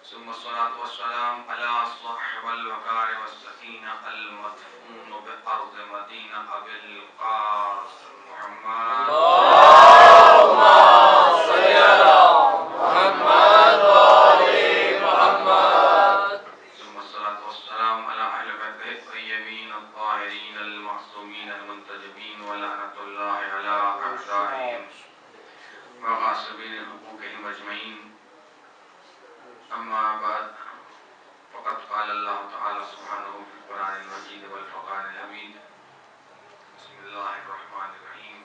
ثم الصلاة والسلام على صاحب الوقار والسكينة المدفون بأرض مدينة أبي القاسم محمد اللهم صل على محمد وآل محمد. ثم الصلاة والسلام على أهل بيته الطيبين الطاهرين المعصومين المنتجبين ولعنة الله على أعدائهم وغاصبين حقوقهم أجمعين. أما بعد فقد قال الله تعالى سبحانه في القرآن المجيد والفرقان الحميد. بسم الله الرحمن الرحيم.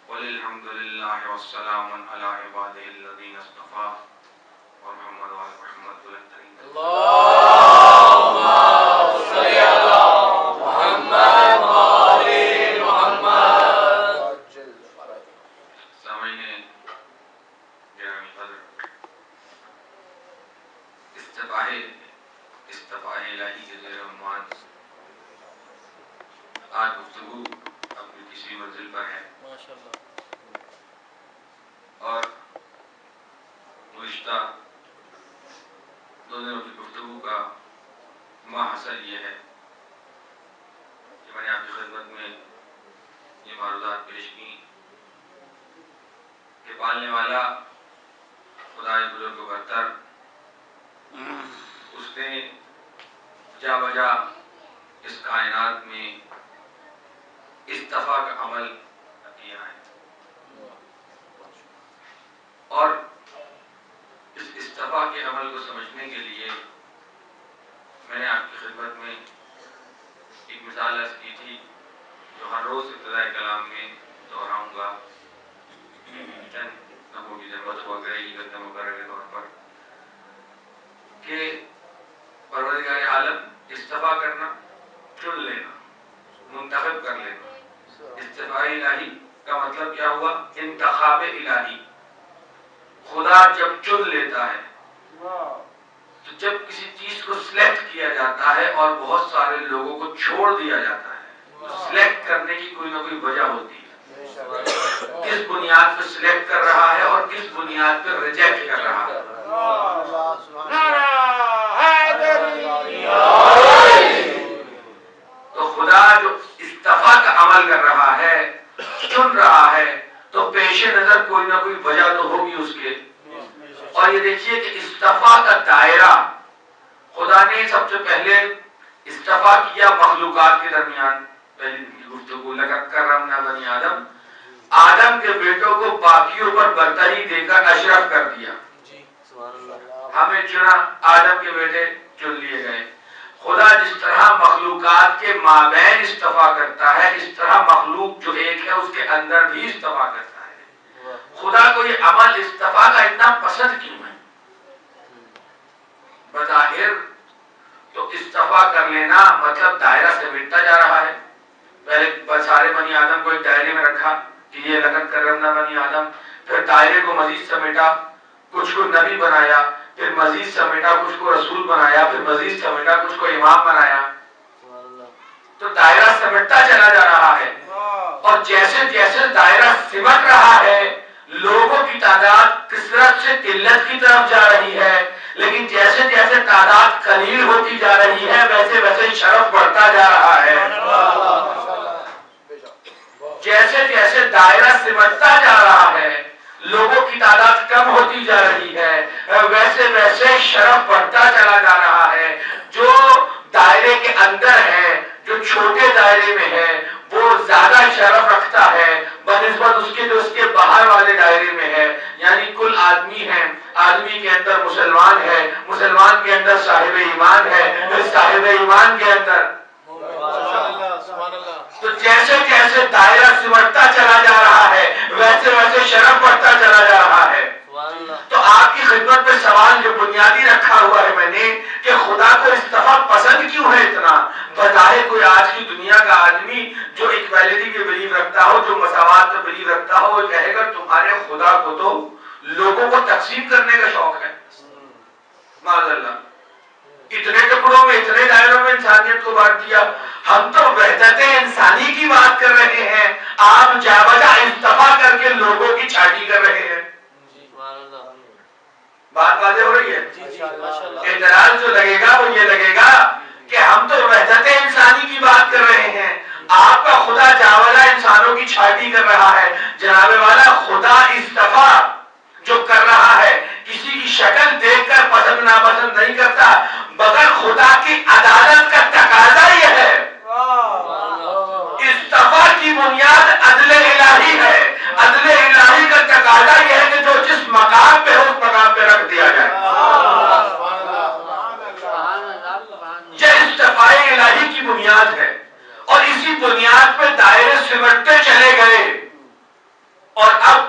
قل الحمد لله والسلام على عباده الذين اصطفى ومحمد وآل محمد والترين. اللهم صل على محمد وآل محمد. سامعین گرامی قدر، استفاء الہی کے زیر عنوان آج گفتگو اپنی تیسری منزل پر ہے اور گزشتہ دو دنوں کی گفتگو کا ماحصل یہ ہے کہ میں نے آپ کی خدمت میں یہ معروضات پیش کی کہ پالنے والا خدائے بزرگ و برتر اس نے جا بجا اس کائنات میں استفاء کا عمل کیا ہے اور اس استفاء کے عمل کو سمجھنے کے لیے میں نے آپ کی خدمت میں ایک مثال عرض کی تھی جو ہر روز ابتدائی کلام میں دہراؤں گا، چند لمحوں کی ضرورت ہوا کرے گی گفتگو مقرر کے طور پر، کہ پروردگار عالم استفاء کرنا، چن لینا، منتخب کر لینا. استفاء الہی کا مطلب کیا ہوا؟ انتخاب الہی. خدا جب چن لیتا ہے تو جب کسی چیز کو سلیکٹ کیا جاتا ہے اور بہت سارے لوگوں کو چھوڑ دیا جاتا ہے تو سلیکٹ کرنے کی کوئی نہ کوئی وجہ ہوتی ہے. کس بنیاد پہ سلیکٹ کر رہا ہے اور کس بنیاد پہ ریجیکٹ کر رہا ہے. تو خدا جو استفاء کا عمل کر رہا ہے، چن رہا ہے، تو پیش نظر کوئی نہ کوئی وجہ تو ہوگی اس کے. اور یہ دیکھیے کہ استفاء کا دائرہ خدا نے سب سے پہلے استفاء کیا مخلوقات کے درمیان. پہلی گفتگو لقد کرمنا بنی آدم، آدم کے بیٹوں کو باقیوں پر برتری دے کر اشرف کر دیا. ہمیں چنا، آدم کے بیٹے چن لیے گئے. خدا جس طرح مخلوقات کے مابین استفاء کرتا ہے، اس طرح مخلوق جو ایک ہے اس کے اندر بھی استفاء کرتا ہے. خدا کو یہ عمل استفاء کا اتنا پسند کیوں ہے؟ بظاہر تو استفاء کر لینا مطلب دائرہ سمیٹتا جا رہا ہے. پہلے سارے بنی آدم کو ایک دائرے میں رکھا کہ یہ لقد کرمنا بنی آدم، پھر دائرے کو مزید سمیٹا، کچھ کو نبی بنایا، پھر مزید سمیٹا، کچھ کو رسول بنایا، پھر مزید سمیٹا، کچھ کو امام بنایا. تو دائرہ سمٹتا چلا جا رہا ہے اور جیسے جیسے دائرہ سمٹ رہا ہے لوگوں کی تعداد کثرت سے قلت کی طرف جا رہی ہے، لیکن جیسے جیسے تعداد قلیل ہوتی جا رہی ہے ویسے ویسے شرف بڑھتا جا رہا ہے. جیسے جیسے دائرہ سمٹتا جا رہا ہے لوگوں کی تعداد کم ہوتی جا رہی ہے ویسے ویسے شرف بڑھتا چلا جا رہا ہے. جو دائرے کے اندر ہے، جو چھوٹے دائرے میں ہے، وہ زیادہ شرف رکھتا ہے بنسبت اس کے جو اس کے باہر والے دائرے میں ہے. یعنی کل آدمی ہے، آدمی کے اندر مسلمان ہے، مسلمان کے اندر صاحب ایمان ہے، صاحب ایمان کے اندر. تو جیسے جیسے دائرہ سمٹتا چلا جا رہا ہے ویسے ویسے شرف بڑھتا چلا جا رہا ہے. تو آپ کی خدمت میں سوال جو بنیادی رکھا ہوا ہے میں نے کہ خدا کو استفاء پسند کیوں ہے اتنا؟ بظاہر کوئی آج کی دنیا کا آدمی جو ایکویلٹی پہ بلیو رکھتا ہو، جو مساوات پہ بلیو رکھتا ہو، وہ کہے گا تمہارے خدا کو تو لوگوں کو تقسیم کرنے کا شوق ہے. معاذ اللہ، اتنے ٹکڑوں میں، اتنے دائروں میں انسانیت کو بانٹ دیا. ہم تو وحدت انسانی کی بات کر رہے ہیں، آپ جا بجا استفاء کر کے لوگوں کی چھاٹی کر رہے ہیں. بات واضح ہو رہی ہے؟ اعتراض جو لگے گا وہ یہ لگے گا کہ ہم تو وحدت انسانی کی بات کر رہے ہیں، آپ کا خدا جاولا انسانوں کی چھاٹی کر رہا ہے۔ جناب والا خدا اصطفیٰ جو کر رہا ہے کسی کی شکل دیکھ کر پسند ناپسند نہیں کرتا، مگر خدا کی عدالت کا تقاضا یہ ہے، اصطفیٰ کی بنیاد عدل الہی ہے، عدل الہی کا تقاضا یہ ہے کہ جو جس مقام پہ ہو اس مقام پہ رکھ دیا جائے۔ یہ اصطفاء الہی کی بنیاد ہے، اور اسی بنیاد پہ دائرے سمٹتے چلے گئے۔ اور اب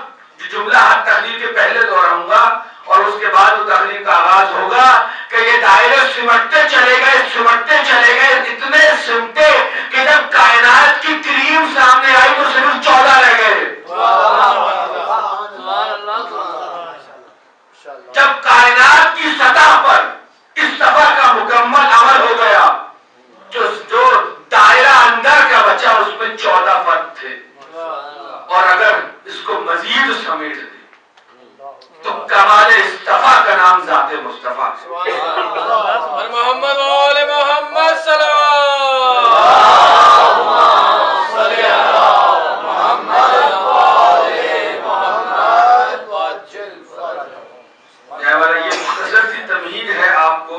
جملہ حد تحریر کے پہلے دہراؤں گا اور اس کے بعد وہ تحریر کا آغاز ہوگا کہ یہ دائرے سمٹتے چلے گئے، اتنے سمٹے کہ جب کائنات کی کریم سامنے آئی تو صرف 14 رہ گئے۔ جب کائنات کی سطح پر اصطفاء کا مکمل عمل ہو گیا، جو دائرہ اندر کا بچا اس میں 14 فرد تھے، اور اگر اس کو مزید سمیٹ دیں تو کمال اصطفاء کا نام ذات مصطفیٰ۔ محمد وآل محمد سلام صلی اللہ محمد وآل محمد وجل والا یہ مختصر سی تمہید ہے آپ کو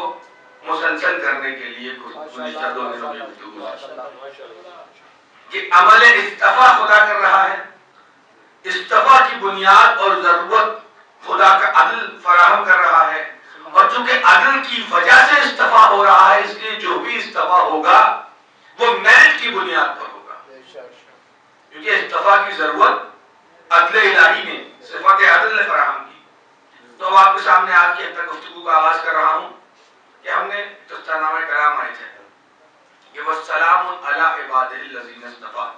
مسلسل کرنے کے لیے گزشتہ 2 دنوں کی گفتگو کہ عمل اصطفیٰ خدا کر رہا ہے، اصطفاء کی بنیاد اور ضرورت خدا کا عدل فراہم کر رہا ہے، اور چونکہ عدل کی وجہ سے اصطفاء ہو رہا ہے اس لیے جو بھی اصطفاء ہوگا وہ میرٹ کی بنیاد پر ہوگا، کیونکہ اصطفاء کی ضرورت عدل الہی نے، صفت عدل نے فراہم کی۔ تو آپ کے سامنے آج کی گفتگو کا آغاز کر رہا ہوں کہ ہم نے دستانامہ کلام آئے تھے کہ وَالسَّلَامُ عَلَىٰ عِبَادِهِ الَّذِينَ اصْطَفَىٰ،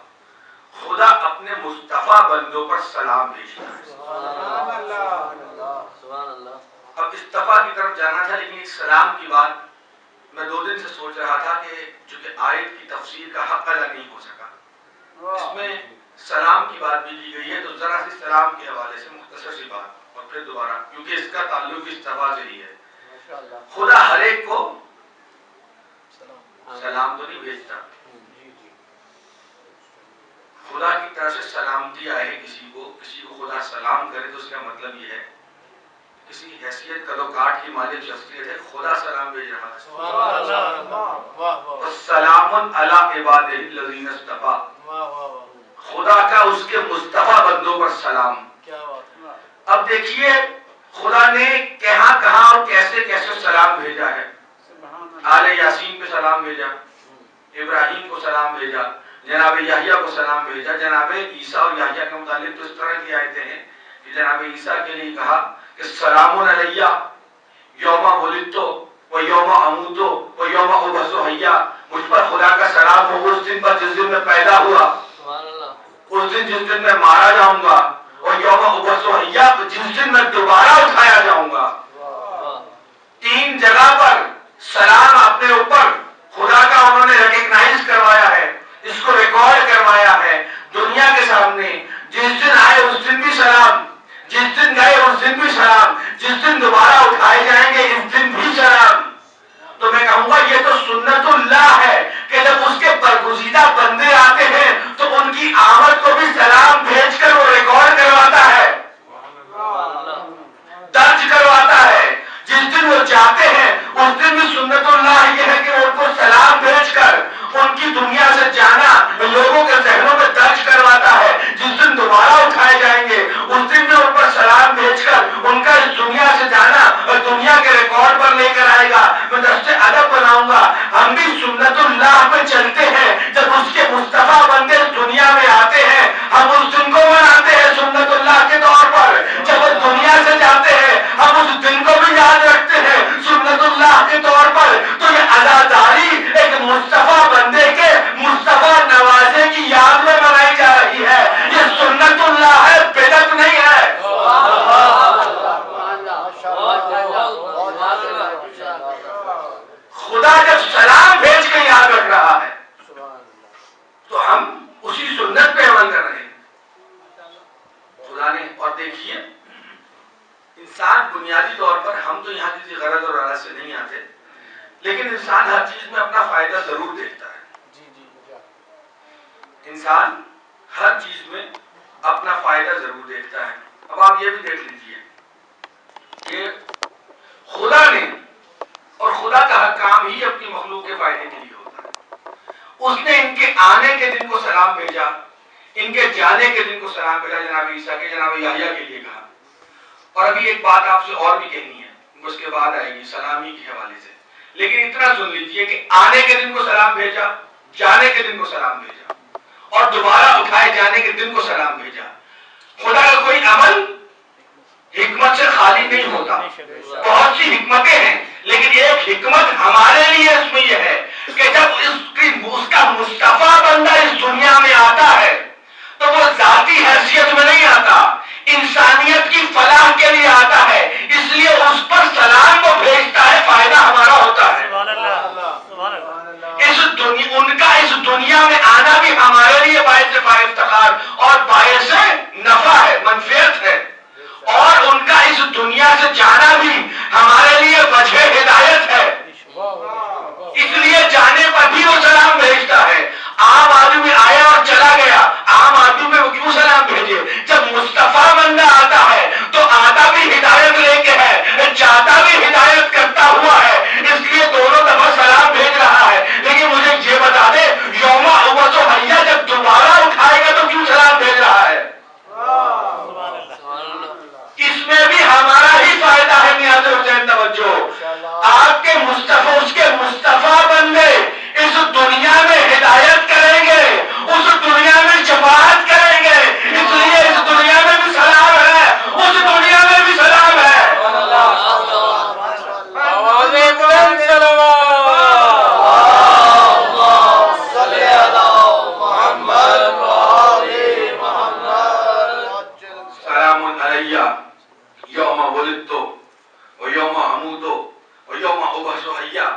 خدا اپنے مصطفیٰ بندوں پر سلام بھیجتا ہے۔ اب اصطفیٰ کی طرف جانا تھا، لیکن ایک سلام کی بات میں 2 دن سے سوچ رہا تھا کہ چونکہ آیت کی تفسیر کا حق ادا نہیں ہو سکا، اس میں سلام کی بات بھی دی گئی ہے، تو ذرا سی سلام کے حوالے سے مختصر سی بات اور پھر دوبارہ، کیونکہ اس کا تعلق اصطفیٰ سے ہی ہے۔ خدا ہر ایک کو سلام تو نہیں بھیجتا، خدا کی طرف سے سلامتی آئے کسی کو خدا سلام کرے تو اس کا مطلب یہ ہے کسی حیثیت قد و کاٹ کی مالک شخصیت ہے، خدا سلام بھیج رہا ہے۔ السلام علی عبادہ الذین اصطفیٰ، خدا کا اس کے مصطفیٰ بندوں پر سلام۔ اب دیکھیے خدا نے کہاں اور کیسے سلام بھیجا ہے۔ آل یاسین پہ سلام بھیجا، ابراہیم کو سلام بھیجا، جناب یحییٰ کو سلام بھیجا۔ جناب عیسیٰ اور یحییٰ کے متعلق تو اس طرح کی آیتیں ہیں کہ جناب عیسیٰ کے لیے کہا کہ سلام علیہ یوم ولدت و یوم اموت و یوم ابعث حیا، مجھ پر خدا کا سلام ہو اس دن پر جس دن میں پیدا ہوا، اس دن جس دن میں مارا جاؤں گا، اور یوم ابعث حیا جس دن میں دوبارہ اٹھایا جاؤں گا۔ 3 جگہ پر سلام اپنے اوپر خدا کا انہوں نے ریکگنائز کروایا ہے، اس کو ریکارڈ کروایا ہے دنیا کے سامنے۔ جس دن آئے اس دن بھی سلام، جس دن گئے اس دن بھی سلام، جس دن دوبارہ اٹھائے جائیں گے اس دن بھی سلام۔ تو میں کہوں گا یہ تو سنت اللہ ہے کہ جب اس کے برگزیدہ بندے آتے ہیں تو ان کی آمد کو بھی سلام بھیج کر وہ ریکارڈ کرواتا ہے، درج کرواتا ہے۔ جس دن وہ جاتے ہیں اس دن بھی سنت اللہ یہ ہے کہ ان کو سلام بھیج کر ان کی دنیا سے جانا لوگوں کے ذہنوں میں درج کرواتا ہے۔ جس دن دوبارہ اٹھائے جائیں گے اس دن بھی ان پر سلام بھیج کر ان کا اس دنیا سے جانا اور دنیا کے ریکارڈ پر لے کر آئے گا۔ میں دست ادب بناؤں گا، ہم بھی سنت اللہ پہ چلتے ہیں۔ جب اس کے مصطفیٰ بندے اس دنیا میں آتے ہیں ہم اس دن کو مناتے ہیں سنت اللہ کے طور پر، جب وہ دنیا سے جاتے ہیں ہم اس دن کو بھی یاد رکھتے ہیں سنت اللہ کے طور پر۔ تو یہ عزاداری ایک مصطفیٰ بندے کے مصطفیٰ نوازے کی یاد میں منائی جا رہی ہے، یہ سنت اللہ ہے، بدعت نہیں ہے۔ خدا جب سلام بھیج کے یاد رکھ رہا ہے تو ہم بنیادی طور پر ہم تو یہاں کسی غرض اور غرض سے نہیں آتے، لیکن انسان ہر چیز میں اپنا فائدہ ضرور دیکھتا ہے. انسان ہر چیز میں اپنا فائدہ ضرور دیکھتا ہے. اب آپ یہ بھی دیکھ لیجئے کہ خدا نے، اور خدا کا ہر کام ہی اپنی مخلوق کے فائدے کے لیے ہوتا ہے. اس نے ان کے آنے کے دن کو سلام بھیجا، ان کے جانے کے دن کو سلام بھیجا. جناب عیسیٰ کے، جناب یحییٰ کے لیے کہا. اور ابھی ایک بات آپ سے اور بھی کہنی ہے، اس کے بعد آئے گی سلامی کے حوالے سے، لیکن اتنا سن لیجئے کہ آنے کے دن کو سلام بھیجا، جانے کے دن کو سلام بھیجا، اور دوبارہ اٹھائے جانے کے دن کو سلام بھیجا. خدا کا کوئی عمل حکمت سے خالی نہیں ہوتا. بہت سی حکمتیں ہیں، لیکن ایک حکمت ہمارے لیے اس میں یہ ہے کہ جب اس کا مصطفیٰ بندہ اس دنیا میں آتا ہے تو وہ ذاتی حیثیت میں نہیں آتا، انسانیت کی فلاح کے لیے آتا ہے. اس لیے اس پر سلام کو بھیجتا ہے، فائدہ ہمارا ہوتا ہے. ان کا اس دنیا میں آنا بھی ہمارے لیے باعث افتخار اور باعث نفع ہے، منفعت ہے. اور ان کا اس دنیا سے جانا بھی ہمارے لیے وجہ ہدایت ہے. اس لیے جانے پر بھی وہ سلام بھیجتا ہے. عام آدمی آیا اور چلا گیا، عام آدمی میں وہ کیوں سلام بھیجے؟ جب مصطفیٰ بندہ آتا ہے تو آتا بھی ہدایت لے کے ہے، جاتا بھی ہدایت کرتا ہوا ہے. اس لیے دونوں دفعہ سلام بھیج رہا ہے. لیکن مجھے یہ بتا دے، یوم عبس و حیہ جب دوبارہ اٹھائے گا تو کیوں سلام بھیج رہا ہے؟ اس میں بھی ہمارا ہی فائدہ ہے. نیاز حسین توجہ، آپ کے مصطفیٰ، اس کے مصطفیٰ بندے اس دنیا میں ہدایت کریں گے، اس دنیا میں جماعت کریں گے. اس لیے اس دنیا میں بھی سلام ہے، اس دنیا میں بھی سلام ہے. سلام علیہ یوم ولدت و یوم اموت و یوم ابعث حیا.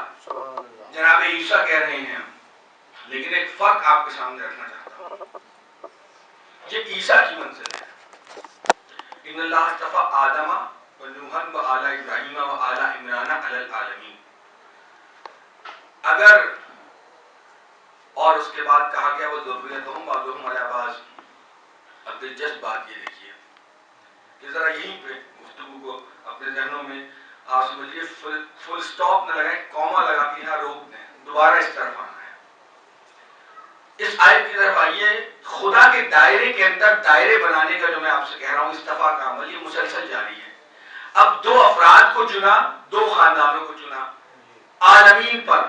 جناب عیسیٰ کہہ رہے ہیں، لیکن ایک فرق آپ کے سامنے رکھنا چاہتا ہوں. یہ عیسیٰ کی منزل ہے. ان اللہ اصطفیٰ آدم و نوحا و آل ابراہیم و آل عمران علی العالمین. اگر اور اس کے بعد کہا گیا وہ ذریتہم بعضہم علی بعض. اب دلچسپ بات یہ دیکھیے کہ ذرا یہیں پہ گفتگو کو اپنے ذہنوں میں آپ سمجھیے، فل سٹاپ نہ لگائیں، کوما لگا کے یہاں روک دیں، دوبارہ اس طرف آنا ہے. اس آیت کی طرف آئیے. خدا کے دائرے کے اندر دائرے بنانے کا جو میں آپ سے کہہ رہا ہوں استفاء کا عمل، یہ مسلسل جاری ہے. اب دو افراد کو چنا، دو خاندانوں کو چنا عالمین پر.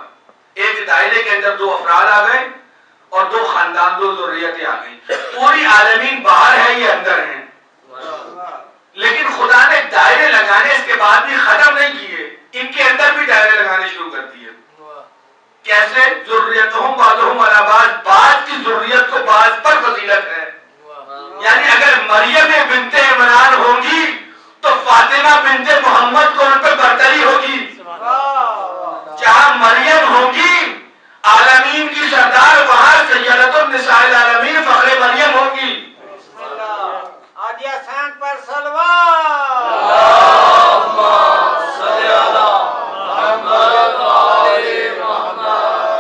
ایک دائرے کے اندر دو افراد آ گئے اور دو خاندان، دو ذریتیں آ گئیں. پوری عالمین باہر ہے، یہ اندر ہیں. لیکن خدا نے دائرے لگانے اس کے بعد بھی ختم نہیں کیے، ان کے اندر بھی دائرے لگانے شروع کر دیے. کیسے؟ ذریتہم بعضہم علی بعض. بعض کی ذریت کو بعض پر فضیلت ہے. یعنی اگر مریم بنت عمران ہوگی تو فاطمہ بنت محمد کو ان پر برتری ہوگی. جہاں مریم ہوگی عالمین کی سردار، وہاں سیدۃ النساء العالمین فخر مریم ہوگی. آدیا سان پر صلوات.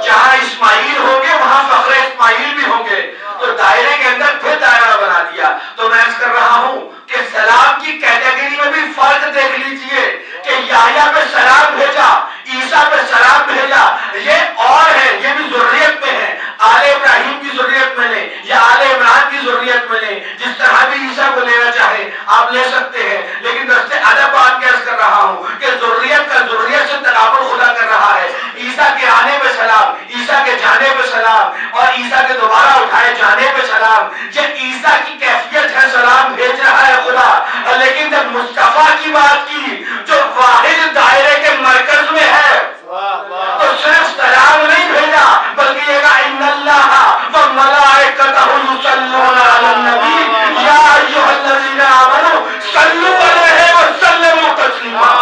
جہاں اسماعیل ہوں گے وہاں فخر اسماعیل بھی ہوں گے. تو دائرے کے اندر پھر دائرہ بنا دیا. تو میں عرض کر رہا ہوں کہ سلام کی کیٹیگری میں بھی فرق دیکھ لیجئے کہ یحییٰ پہ سلام بھیجا، عیسیٰ پہ سلام بھیجا. یہ اور ہے، یہ بھی ذریت میں ہے. آل ابراہیم کی ذریت میں لیں یا آل عمران کی ذریت میں لیں، جس طرح بھی عیسیٰ کو لینا چاہے آپ لے سکتے ہیں. لیکن دستے ادب بات کیا عرض کر رہا ہوں کہ ذریت کا ذریت سے تقابل خدا کر رہا ہے. عیسیٰ کے آنے پہ سلام، عیسیٰ کے جانے پہ سلام، اور عیسیٰ کے دوبارہ اٹھائے جانے پہ سلام. یہ عیسیٰ کی کیفیت ہے، سلام بھیج رہا ہے خدا. لیکن جب مصطفیٰ کی بات کی جو واحد دائرے کے مرکز میں ہے تو صرف سلام نہیں بھیجا بلکہ یہ کہا ان اللہ وملائکتہ یصلون علی النبی یا ایھا الذین آمنوا صلوا علیہ وسلموا تسلیما.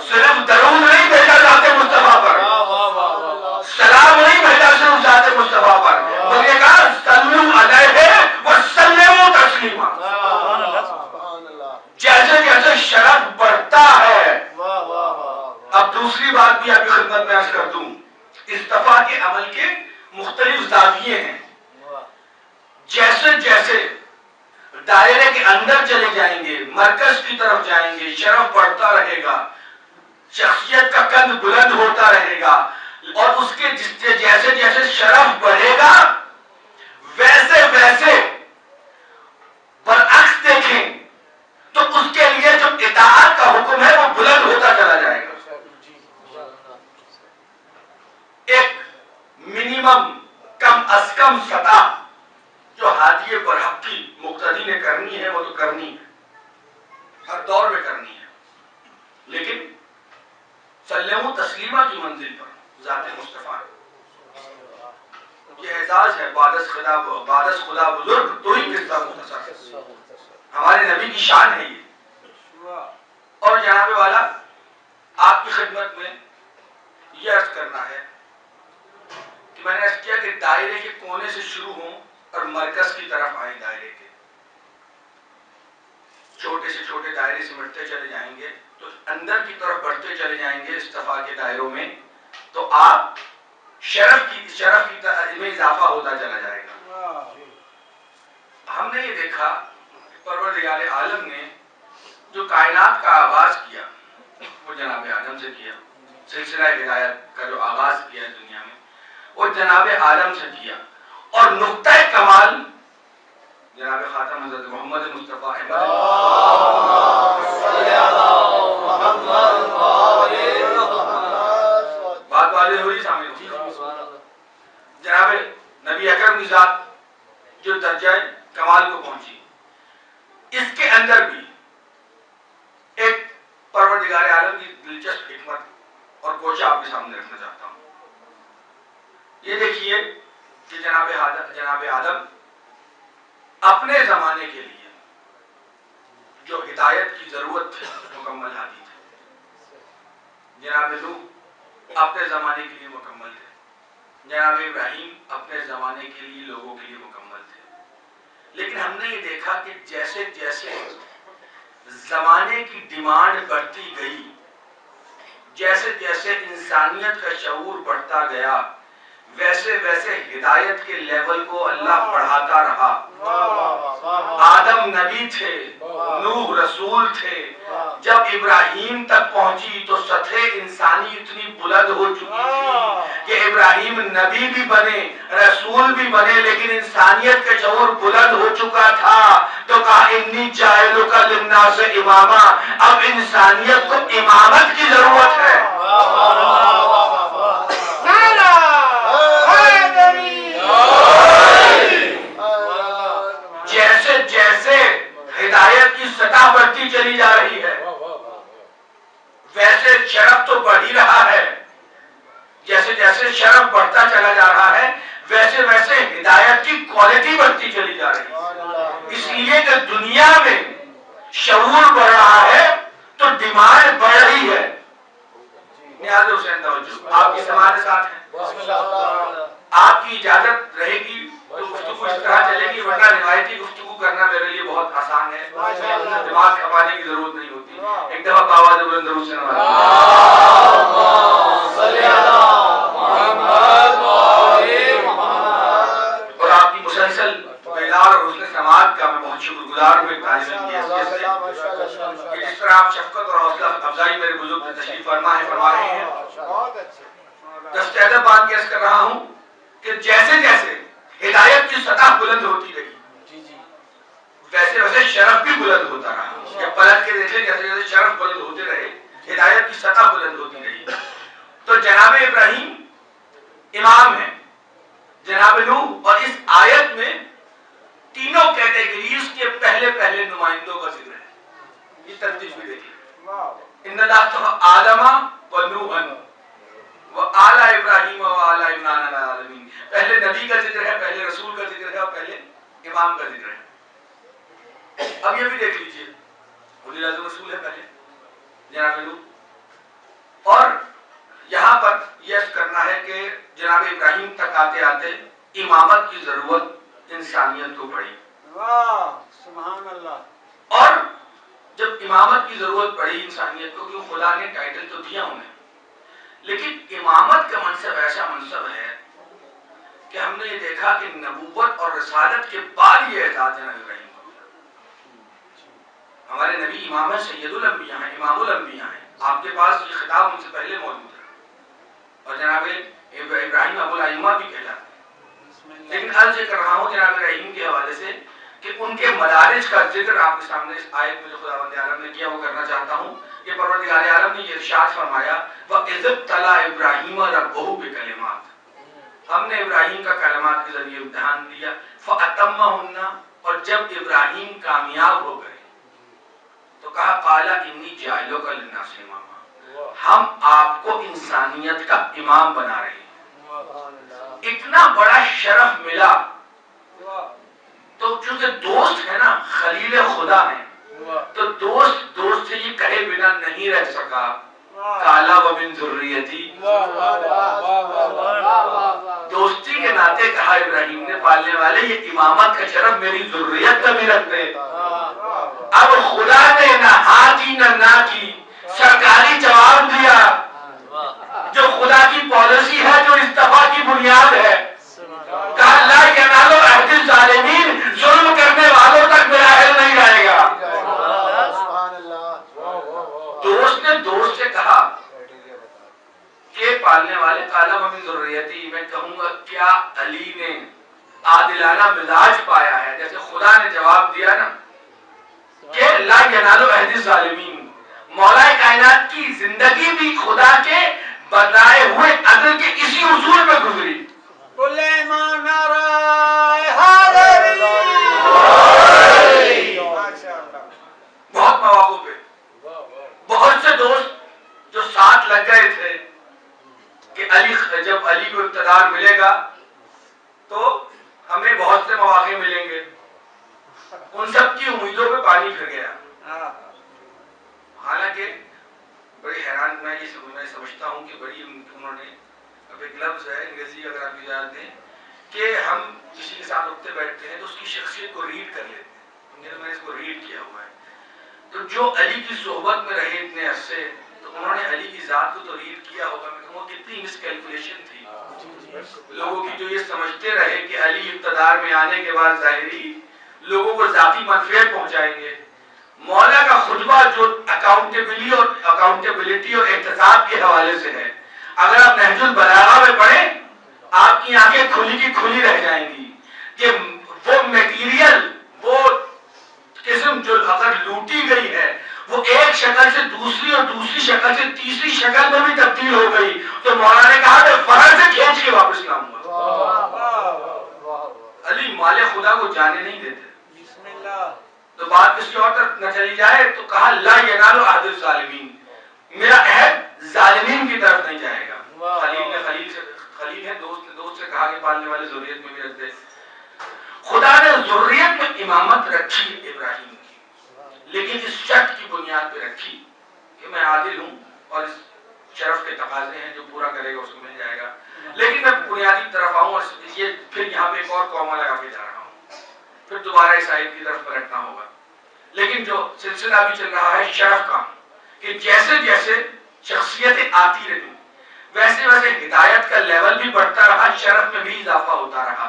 صرف درود نہیں بھیجا ذات مصطفیٰ پر، سلام نہیں بھیجا صرف ذات مصطفیٰ زاویے ہیں. جیسے جیسے دائرے کے اندر چلے جائیں گے، مرکز کی طرف جائیں گے، شرف بڑھتا رہے گا، شخصیت کا قد بلند ہوتا رہے گا. اور اس کے جیسے جیسے شرف بڑھے گا ویسے ویسے برعکس دیکھیں تو اس کے لیے جو اطاعت کا حکم ہے وہ بلند ہوتا چلا جائے گا. ایک منیمم کم از کم سطح جو ہادی برحق کی مقتدی نے کرنی ہے وہ تو کرنی ہے، ہر دور میں کرنی ہے، لیکن سلم و تسلیمہ کی منزل پر ذات مصطفیٰ یہ اعزاز ہے. بعدس خدا بزرگ تو ہی قصہ مختصر، ہمارے نبی کی شان ہے یہ. اور جناب والا آپ کی خدمت میں یہ عرض کرنا ہے کہ میں نے عرض کیا کہ دائرے کے کونے سے شروع ہوں اور مرکز کی طرف آئیں. دائرے کے چھوٹے سے چھوٹے دائرے سے مٹتے چلے جائیں گے تو اندر کی طرف بڑھتے چلے جائیں گے اصطفاء کے دائروں میں، تو آپ شرف کی میں اضافہ ہوتا چلا جائے گا. ہم نے یہ دیکھا پروردگار عالم نے جو کائنات کا آغاز کیا وہ جناب آدم سے کیا. سلسلہ ہدایت کا جو آغاز کیا دنیا میں وہ جناب آدم سے کیا. اور نقطہ کمال جناب خاتم حضرت محمد مصطفیٰ بات واضح ہوئی سامنے. جناب نبی اکرم کی ذات جو درجہ کمال کو پہنچی، اس کے اندر بھی ایک پروردگار عالم کی دلچسپ حکمت اور گوشہ آپ کے سامنے رکھنا چاہتا ہوں. یہ دیکھیے کہ جناب آدم اپنے زمانے کے لیے جو ہدایت کی ضرورت تھی مکمل ہادی تھے. جناب نوح اپنے زمانے کے لیے مکمل تھے. جناب ابراہیم اپنے زمانے کے لیے لوگوں کے لیے مکمل تھے. لیکن ہم نے یہ دیکھا کہ جیسے جیسے زمانے کی ڈیمانڈ بڑھتی گئی، جیسے جیسے انسانیت کا شعور بڑھتا گیا، ویسے ویسے ہدایت کے لیول کو اللہ بڑھاتا رہا. آدم نبی تھے، نوح رسول تھے. جب ابراہیم تک پہنچی تو سطح انسانی اتنی بلند ہو چکی تھی کہ ابراہیم نبی بھی بنے، رسول بھی بنے، لیکن انسانیت کا شعور بلند ہو چکا تھا. تو کہا انی جاعلک للناس اماما، اب انسانیت کو امامت کی ضرورت ہے. جیسے جیسے ہدایت کی سطح بڑھتی چلی جا رہی ہے ویسے شرف تو بڑھ ہی رہا ہے. جیسے جیسے شرف بڑھتا چلا جا رہا ہے ویسے ویسے ہدایت کی کوالٹی بڑھتی چلی جا رہی ہے. اس لیے کہ دنیا میں شعور بڑھ رہا ہے تو ڈیمانڈ بڑھ رہی ہے. نیاز حسین توجہ، آپ کی سماعت ساتھ ہیں. آپ کی اجازت رہے گی تو گفتگو اس طرح چلے گی، ورنہ روایتی گفتگو کرنا میرے لیے بہت آسان ہے، دماغ کھپانے کی ضرورت نہیں ہوتی. ایک دفعہ باواز بلند درود سے نوازیں. اور آپ کی مسلسل بیدار اور حسن سماعت کا میں بہت شکر گزار ہوں ایک طالب علم کی حیثیت سے کہ جس طرح آپ شفقت اور حوصلہ افزائی میرے بزرگ سے تشریف فرما رہے ہیں. دست ادب باندھ کے عرض کر رہا ہوں کہ جیسے جیسے ہدایت کی سطح بلند ہوتی رہی ویسے ویسے شرف بھی بلند ہوتا رہا. یا پلٹ کے دیکھیں جیسے جیسے شرف بلند ہوتے رہے ہدایت کی سطح بلند ہوتی رہی. تو جناب ابراہیم امام ہیں، جناب نوح، اور اس آیت میں تینوں کیٹیگریز کے پہلے پہلے نمائندوں کا ذکر ہے. یہ ترتیب بھی دیکھیے، ان اللہ آدم و نوح وآل ابراہیم وآل عمران علی العالمین. پہلے نبی کا ذکر ہے، پہلے رسول کا ذکر ہے اور پہلے امام کا ذکر ہے. اب یہ بھی دیکھ لیجئے، ولی اعظم رسول ہے پہلے جناب نوح. اور یہاں پر یہ کرنا ہے کہ جناب ابراہیم تک آتے آتے امامت کی ضرورت انسانیت کو پڑی. واہ سبحان اللہ. اور جب امامت کی ضرورت پڑی انسانیت کو، کیوں خدا نے ٹائٹل تو دیا انہیں، لیکن امامت کا منصب ایسا منصب ہے کہ ہم نے یہ دیکھا کہ نبوت اور رسالت کے بعد یہ اعزاز جناب ابراہیم کو ملا. ہمارے نبی امام سید الانبیاء ہیں، امام الانبیاء ہیں، آپ کے پاس یہ خطاب ان سے پہلے موجود ہے، اور جناب ابراہیم ابو الائمہ بھی کہلاتے ہیں. لیکن عرض یہ کر رہا ہوں جناب ابراہیم کے حوالے سے کہ ان کے مدارج کا ذکر آپ کے سامنے اس آیت میں جو خداوند عالم نے کیا وہ کرنا چاہتا ہوں کہ پروردگار عالم نے یہ ارشاد فرمایا وَإِذِ ابْتَلَىٰ إِبْرَاهِيمَ رَبُّهُ بِكَلِمَاتٍ، ہم نے ابراہیم کا کلمات کے ذریعے امتحان دیا فَأَتَمَّهُنَّ، اور جب ابراہیم کامیاب ہو گئے تو کہا قَالَ إِنِّي جَاعِلُكَ لِلنَّاسِ إِمَامًا، ہم آپ کو انسانیت کا امام بنا رہے ہیں. اتنا بڑا شرف ملا تو چونکہ دوست ہے نا، خلیل خدا ہے، تو دوست سے یہ کہے بنا نہیں رہ سکا کالا ومن ذریتی، دوستی کے ناطے کہا ابراہیم نے پالنے والے یہ امامت کا شرف میری ذریت کا بھی رکھ دے. اب خدا نے نہ ہاں کی نہ نہ کی، سرکاری جواب دیا جو خدا کی پالیسی ہے، جو استفا کی بنیاد ہے. کہا لا ینال عہد الظالمین، ظلم کرنے والوں تک میرا علم نہیں رہے گا. دوست نے دوست سے کہا کہ پالنے والے کالا ومن ذریتی، میں کہوں گا کیا علی نے عادلانہ مزاج پایا ہے؟ جیسے خدا نے جواب دیا نا کہ لا ینال عہد الظالمین، مولا کائنات کی زندگی بھی خدا کے بتائے ہوئے عدل کے اسی اصول پہ گزری. بہت مواقع پہ بہت سے دوست جو ساتھ لگ گئے تھے کہ جب علی کو اقتدار ملے گا تو ہمیں بہت سے مواقع ملیں گے، ان سب کی امیدوں پہ پانی پھر گیا. حالانکہ بڑی حیران میں سمجھتا ہوں کہ بڑی انہوں نے اب ایک لفظ ہے انگریزی اگر آپ اجازت دیں کہ ہم کسی کے ساتھ اٹھتے بیٹھتے ہیں تو اس کی شخصیت کو ریڈ کر لیتے ہیں. میں نے اس کو ریڈ کیا ہوا ہے. تو جو علی کی صحبت میں رہے اتنے عرصے تو انہوں نے علی کی ذات کو تو ریڈ کیا ہوگا. میں کہوں گا کتنی مس کیلکولیشن تھی لوگوں کی جو یہ سمجھتے رہے کہ علی اقتدار میں آنے کے بعد ظاہری لوگوں کو ذاتی منفعت پہنچائیں گے. مولا کا خطبہ جو اکاؤنٹیبلٹی اور احتساب کے حوالے سے ہے، اگر آپ نہج البلاغہ میں پڑھیں آپ کی آنکھیں کھلی کی کھلی رہ جائیں گی کہ وہ میٹیریل، وہ قسم جو اگر لوٹی گئی ہے وہ ایک شکل سے دوسری اور دوسری شکل سے تیسری شکل میں بھی تبدیل ہو گئی تو مولا نے کہا میں فرض سے کھینچ کے واپس لاؤں گا. علی مال خدا کو جانے نہیں دیتے. تو بات کسی اور طرف نہ چلی جائے تو کہا لا ینال عہد الظالمین، میرا عہد ظالمین کی طرف نہیں جائے گا. خلیل ہے، دوست نے دوست سے کہا کہ پالنے والے ذریت میں بھی رکھ دے. خدا نے ذریت میں امامت رکھی ابراہیم کی، لیکن اس شرط کی بنیاد پہ رکھی کہ میں عادل ہوں اور اس شرف کے تقاضے ہیں جو پورا کرے گا اس کو مل جائے گا. لیکن میں بنیادی طرف آؤں اور یہ پھر یہاں پہ ایک اور قوما لگا کے جا رہا ہوں، پھر دوبارہ اس آیت کی طرف پلٹنا ہوگا. لیکن جو سلسلہ بھی چل رہا ہے شرف کا کہ جیسے جیسے شخصیتیں آتی رہی ویسے ویسے ہدایت کا لیول بھی بڑھتا رہا، شرف میں بھی اضافہ ہوتا رہا.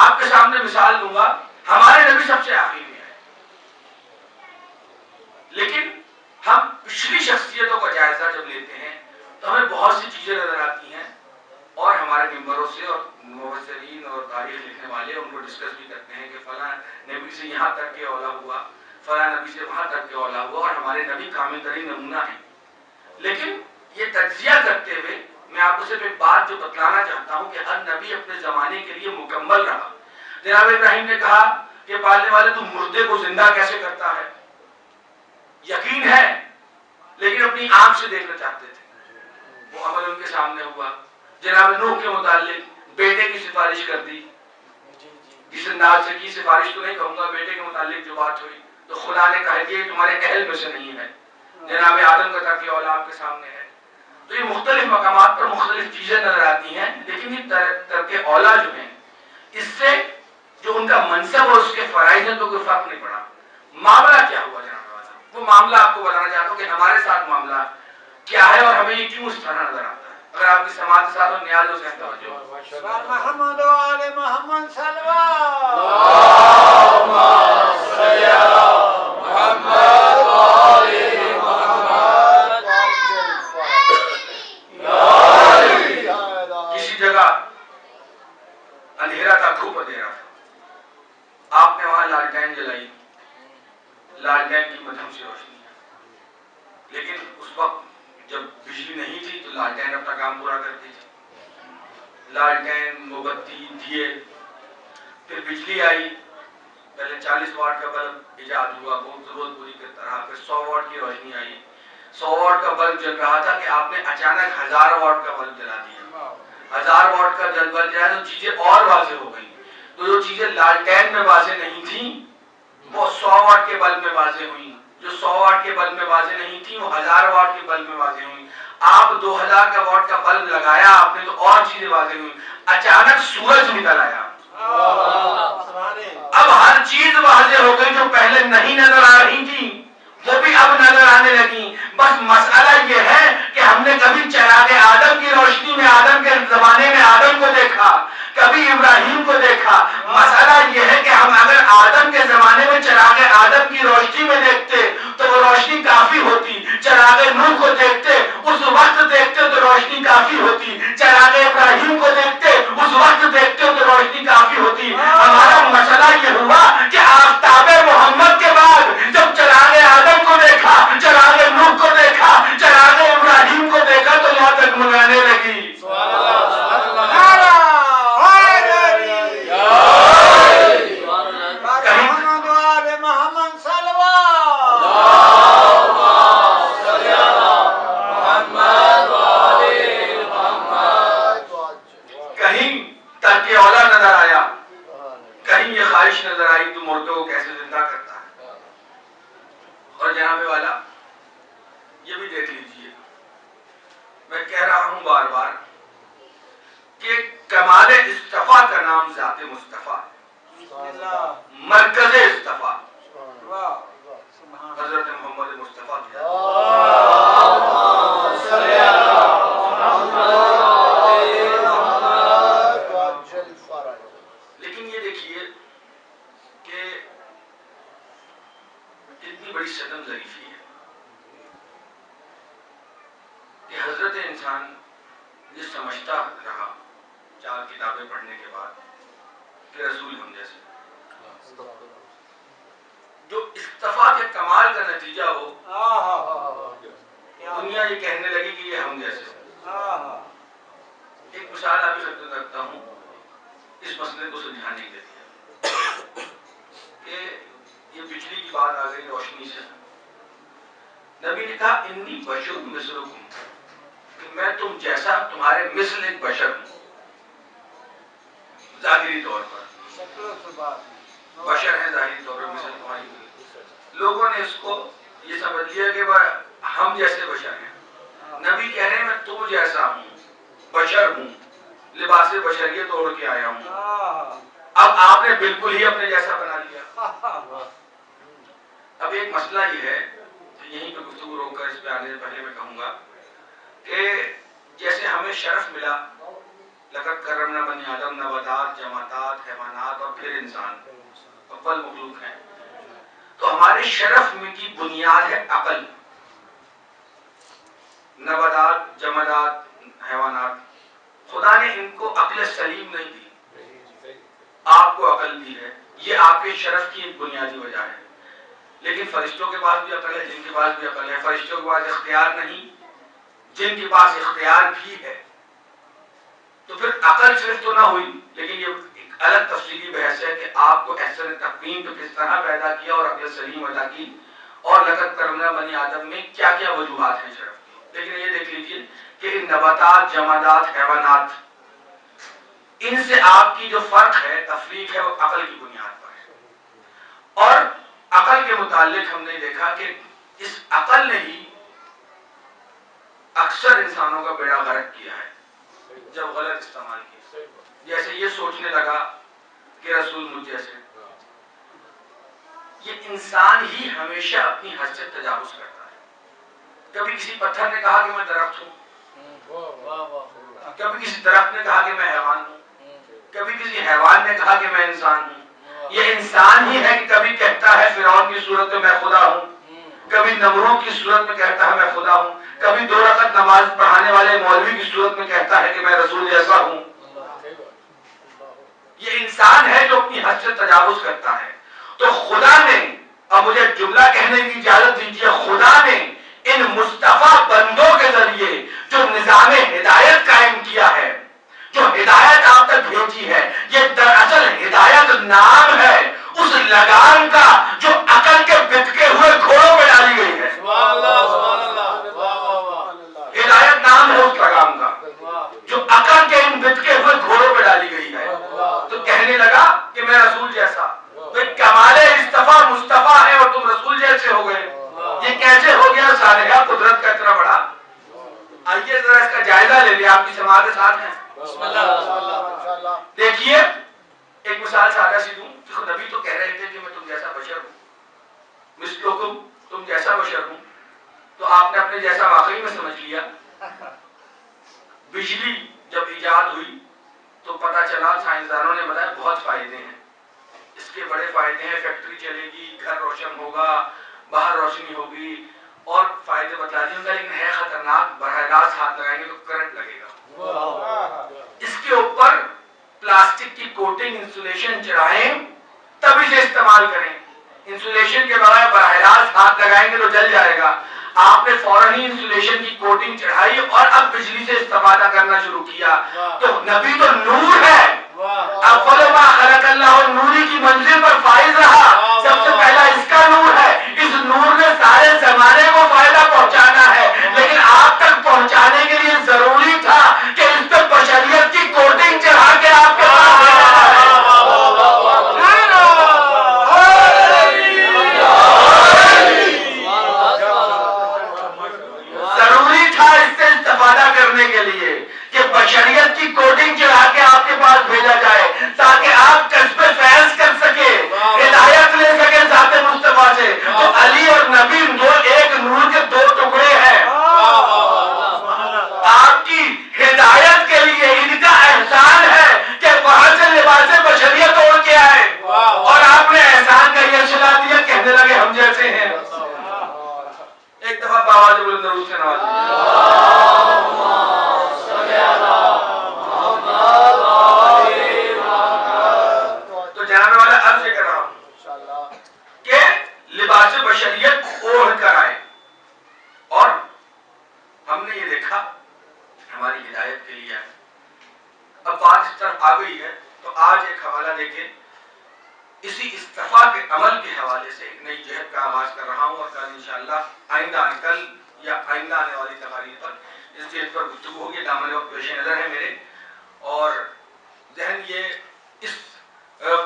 آپ کے سامنے مثال دوں گا، ہمارے نبی سب سے آخری میں ہے، لیکن ہم پچھلی شخصیتوں کا جائزہ جب لیتے ہیں تو ہمیں بہت سی چیزیں نظر آتی ہیں اور ہمارے ممبروں سے اور مفسرین اور تاریخ لکھنے والے ان کو ڈسکس بھی کرتے ہیں کہ فلاں نبی سے یہاں تک کے اولا ہوا، فلاں نبی سے وہاں تک کے اولا ہوا، اور ہمارے نبی کامل ترین نمونہ ہیں. لیکن یہ تجزیہ کرتے ہوئے میں آپ کو صرف ایک بات جو بتلانا چاہتا ہوں کہ ہر نبی اپنے زمانے کے لیے مکمل رہا. جناب ابراہیم نے کہا کہ پالنے والے تو مردے کو زندہ کیسے کرتا ہے؟ یقین ہے لیکن اپنی آنکھ سے دیکھنا چاہتے تھے. وہ عمل ان کے سامنے ہوا. جناب نوح کے متعلق بیٹے کی سفارش کر دی، جس انداز سے کی سفارش تو نہیں کہوں گا، بیٹے کے متعلق جو بات ہوئی تو خدا نے کہا کہ یہ تمہارے اہل میں سے نہیں ہے. جناب آدم کا تک اولا آپ کے سامنے ہے. تو یہ مختلف مقامات پر مختلف چیزیں نظر آتی ہیں، لیکن یہ ترک اولا جو ہیں اس سے جو ان کا منصب اور اس کے فرائض ہیں تو کوئی فرق نہیں پڑا. معاملہ کیا ہوا جناب والا، وہ معاملہ آپ کو بتانا چاہتا ہوں کہ ہمارے ساتھ معاملہ کیا ہے اور ہمیں یہ کیوں اس طرح نظر آتا ہے. اگر آپ کی سماعت کے ساتھ نیاز حسین توجہ محمد و آل محمد صلوات کسی جگہ اندھیرا تھا، دھوپ اندھیرا تھا، آپ نے وہاں لالٹین جلائی، لالٹین کی مدھم سے روشنی ہے، لیکن اس وقت جب بجلی نہیں تھی تو لالٹین اپنا کام پورا کرتی تھی، لالٹین، موم بتی، دیے، پھر بجلی آئی، پہلے 40 واٹ کا بلب ایجاد ہوا بہت ضرورت پوری کی طرح، پھر 100 واٹ کی روشنی آئی، 100 واٹ کا بلب جل رہا تھا کہ آپ نے اچانک 1000 واٹ کا بلب جلا دیا، 1000 واٹ کا بلب جلا تو چیزیں اور واضح ہو گئی، تو جو چیزیں لالٹین میں واضح نہیں تھیں وہ 100 واٹ کے بلب میں واضح ہوئی، جو 100 واٹ کے بلب میں واضح نہیں تھی وہ 1000 واٹ کے بلب میں واضح ہوئی، آپ 2000 کا واٹ کا بلب لگایا آپ نے تو اور چیزیں واضح ہوئی، اچانک سورج نکل آیا، اب ہر چیز واضح ہو گئی جو پہلے نہیں نظر آ رہی تھی وہ بھی اب نظر آنے لگی، بس مسئلہ یہ ہے کہ ہم نے کبھی چراغ آدم کی روشنی میں آدم کے زمانے میں آدم کو دیکھا، کبھی ابراہیم کو دیکھا، مسئلہ یہ ہے کہ ہم اگر آدم کے زمانے میں چراغ آدم کی روشنی میں دیکھتے تو وہ روشنی کافی ہوتی، چراغ نوح کو دیکھتے اس وقت دیکھتے تو روشنی کافی ہوتی، چراغ ابراہیم کو دیکھتے اس وقت دیکھتے تو روشنی کافی ہوتی، ہمارا مسئلہ یہ ہوا کہ آفتاب محمد کے بعد جب چراغ آدم کو دیکھا، چراغ نوح کو دیکھا، چراغ ابراہیم کو دیکھا تو یہاں تک منانے لگی، نظر آئی تو مردوں کو کیسے زندہ کرتا ہے، اور جناب والا یہ بھی دیکھ لیجئے، میں کہہ رہا ہوں بار بار کہ کمال اصطفیٰ کا نام ذات مصطفیٰ، مرکز اصطفیٰ حضرت محمد مصطفیٰ، لیکن یہ دیکھیے کہ کتنی بڑی صدم ظریفی ہے کہ حضرت انسان یہ سمجھتا رہا 4 کتابیں پڑھنے کے بعد کہ رسول ہم جیسے، جو اصطفاء کے کمال کا نتیجہ ہو، دنیا یہ کہنے لگی کہ یہ ہم جیسے۔ ایک مثال آپ کی خدمت رکھتا ہوں، اس مسئلے کو سلجھانے کے لیے کہ یہ بجلی کی بات آ گئی روشنی سے، نبی نے کہا انی بشر مثلکم، کہ میں تم جیسا تمہارے مثل ایک بشر ہوں، ظاہری طور پر بشر ہیں، ظاہری طور پر مثل تمہاری، لوگوں نے اس کو یہ سمجھ لیا کہ ہم جیسے بشر ہیں، نبی کہہ رہے ہیں میں تم جیسا ہوں، بشر ہوں، لباس بشریت اوڑھ کے آیا ہوں، اب آپ نے بالکل ہی اپنے جیسا بنا لیا۔ اب ایک مسئلہ یہ ہے کہ یہیں پہ گفتگو روک کر اس پہ آنے سے پہلے میں کہوں گا کہ جیسے ہمیں شرف ملا، لقد کرمنا بنی آدم، نباتات، جمادات، حیوانات اور پھر انسان اول مخلوق ہیں، تو ہمارے شرف میں کی بنیاد ہے عقل، نباتات، جمادات، حیوانات، خدا نے ان کو عقل سلیم نہیں دی، آپ کو عقل دی ہے، یہ آپ کے شرف کی ایک بنیادی وجہ ہے، لیکن فرشتوں کے پاس بھی عقل ہے، جن کے پاس بھی عقل ہے، فرشتوں کے پاس اختیار نہیں، جن کے پاس اختیار بھی ہے، تو پھر عقل صرف تو نہ ہوئی، لیکن یہ ایک الگ تفصیلی بحث ہے کہ آپ کو احسن تقویم پہ کس طرح پیدا کیا اور عقل سلیم ادا کی، اور لقد کرمنا بنی آدم میں کیا کیا وجوہات ہیں شرف کی، لیکن یہ دیکھ لیجیے کہ نباتات، جمادات، حیوانات، ان سے آپ کی جو فرق ہے، تفریق ہے، وہ عقل کی بنیاد پر ہے، اور عقل کے متعلق ہم نے دیکھا کہ اس عقل نے ہی اکثر انسانوں کا بیڑا غرق کیا ہے جب غلط استعمال کیا، جیسے یہ سوچنے لگا کہ رسول مجھ جیسے، یہ انسان ہی ہمیشہ اپنی حد سے تجاوز کرتا ہے، کبھی کسی پتھر نے کہا کہ میں درخت ہوں، کبھی کسی درخت نے کہا کہ میں حیوان ہوں، کبھی کسی حیوان نے کہا کہ میں انسان ہوں. یہ انسان ہی ہے کہ کبھی کہتا ہے فرعون کی صورت میں میں خدا ہوں، کبھی نمرود کی صورت میں کہتا ہے میں خدا ہوں، کبھی 2 رکعت نماز پڑھانے والے مولوی کی صورت میں کہتا ہے کہ میں رسول جیسا ہوں. یہ انسان ہے جو اپنی حد سے تجاوز کرتا ہے. تو خدا نے، اب مجھے جملہ کہنے کی اجازت دیجیے، خدا نے ان مصطفیٰ بندوں کے ذریعے جو نظام ہدایت قائم کیا ہے، جو ہدایت آپ تک بھیجی ہے، یہ دراصل ہدایت نام ہے اس لگام کا جو عقل کے بتکے ہوئے گھوڑوں پہ ڈالی گئی ہے. ہدایت نام ہے اس لگام کا جو عقل کے ان بتکے ہوئے گھوڑوں پہ ڈالی گئی ہے. تو کہنے لگا کہ میں رسول جیسا. کمال اصطفیٰ مصطفیٰ ہے اور تم رسول جیسے ہو گئے. یہ کیسے ہو گیا؟ صالحہ قدرت کا اتنا بڑا. آئیے ذرا اس کا جائزہ لے لیں، آپ کی سماعت کے ساتھ ہیں. دیکھیے ایک مثال سادہ سی دوں. نبی تو کہہ رہے تھے کہ میں تم جیسا بشر ہوں، مثلکم، تم جیسا بشر ہوں. تو آپ نے اپنے جیسا واقعی میں سمجھ لیا. بجلی جب ایجاد ہوئی تو پتا چلا، سائنسدانوں نے بتایا بہت فائدے ہیں اس کے. بڑے فائدے ہیں، فیکٹری چلے گی، گھر روشن ہوگا، باہر روشنی ہوگی، اور فائدے بتلا دیں گا. لیکن ہے خطرناک، براہ راست ہاتھ لگائیں گے تو کرنٹ لگے گا. اس کے اوپر پلاسٹک کی کوٹنگ انسولیشن چڑھائیں تب اسے استعمال کریں. انسولیشن کے بغیر براہ راست ہاتھ لگائیں گے تو جل جائے گا. آپ نے فوراً ہی انسولیشن کی کوٹنگ چڑھائی اور اب بجلی سے استفادہ کرنا شروع کیا. تو نبی تو نور ہے. اول ما خلق اللہ، نوری کی منزل پر فائز رہا. سب سے پہلا اس کا نور ہے. اس نور نے سارے زمانے کو فائدہ پہنچانا ہے، لیکن آپ تک پہنچانے کے لیے ضروری تھا کہ اس پہ بشریت کی کوٹنگ چڑھا کے آپ کے پاس ضروری تھا اس سے استفادہ کرنے کے لیے کہ بشریت کی کوٹنگ چڑھا کے آپ کے پاس بھیجا جائے تاکہ آپ کسب فیض کر سکے، ہدایت لے سکے ذات مصطفیٰ سے. تو علی اور نبی دو ایک نور کے 2 ٹکڑے ہیں. آپ کی ہدایت کے لیے ان کا احسان ہے کہ وہاں سے لباس بشریت اوڑھ کے آئے اور آپ نے احسان کا یہ صلہ دیا، کہنے لگے ہم جیسے ہیں. ایک دفعہ باواز بلند درود سے نوازیے. تو جناب والا عرض کر رہا ہوں کہ لباس بشریت اوڑھ کر آئے اور ہم نے یہ دیکھا ہماری ہدایت کے لیے. اب بات اس طرف آ گئی ہے تو آج ایک حوالہ دیکھیں. اسی اصطفاء کے عمل کے حوالے سے ایک نئی جہد کا آغاز کر رہا ہوں اور کل انشاءاللہ کل یا آئندہ آنے والی تقاریر پر اس جہد پر گفتگو ہوگی. دامن وقت پیش نظر ہے میرے اور ذہن یہ اس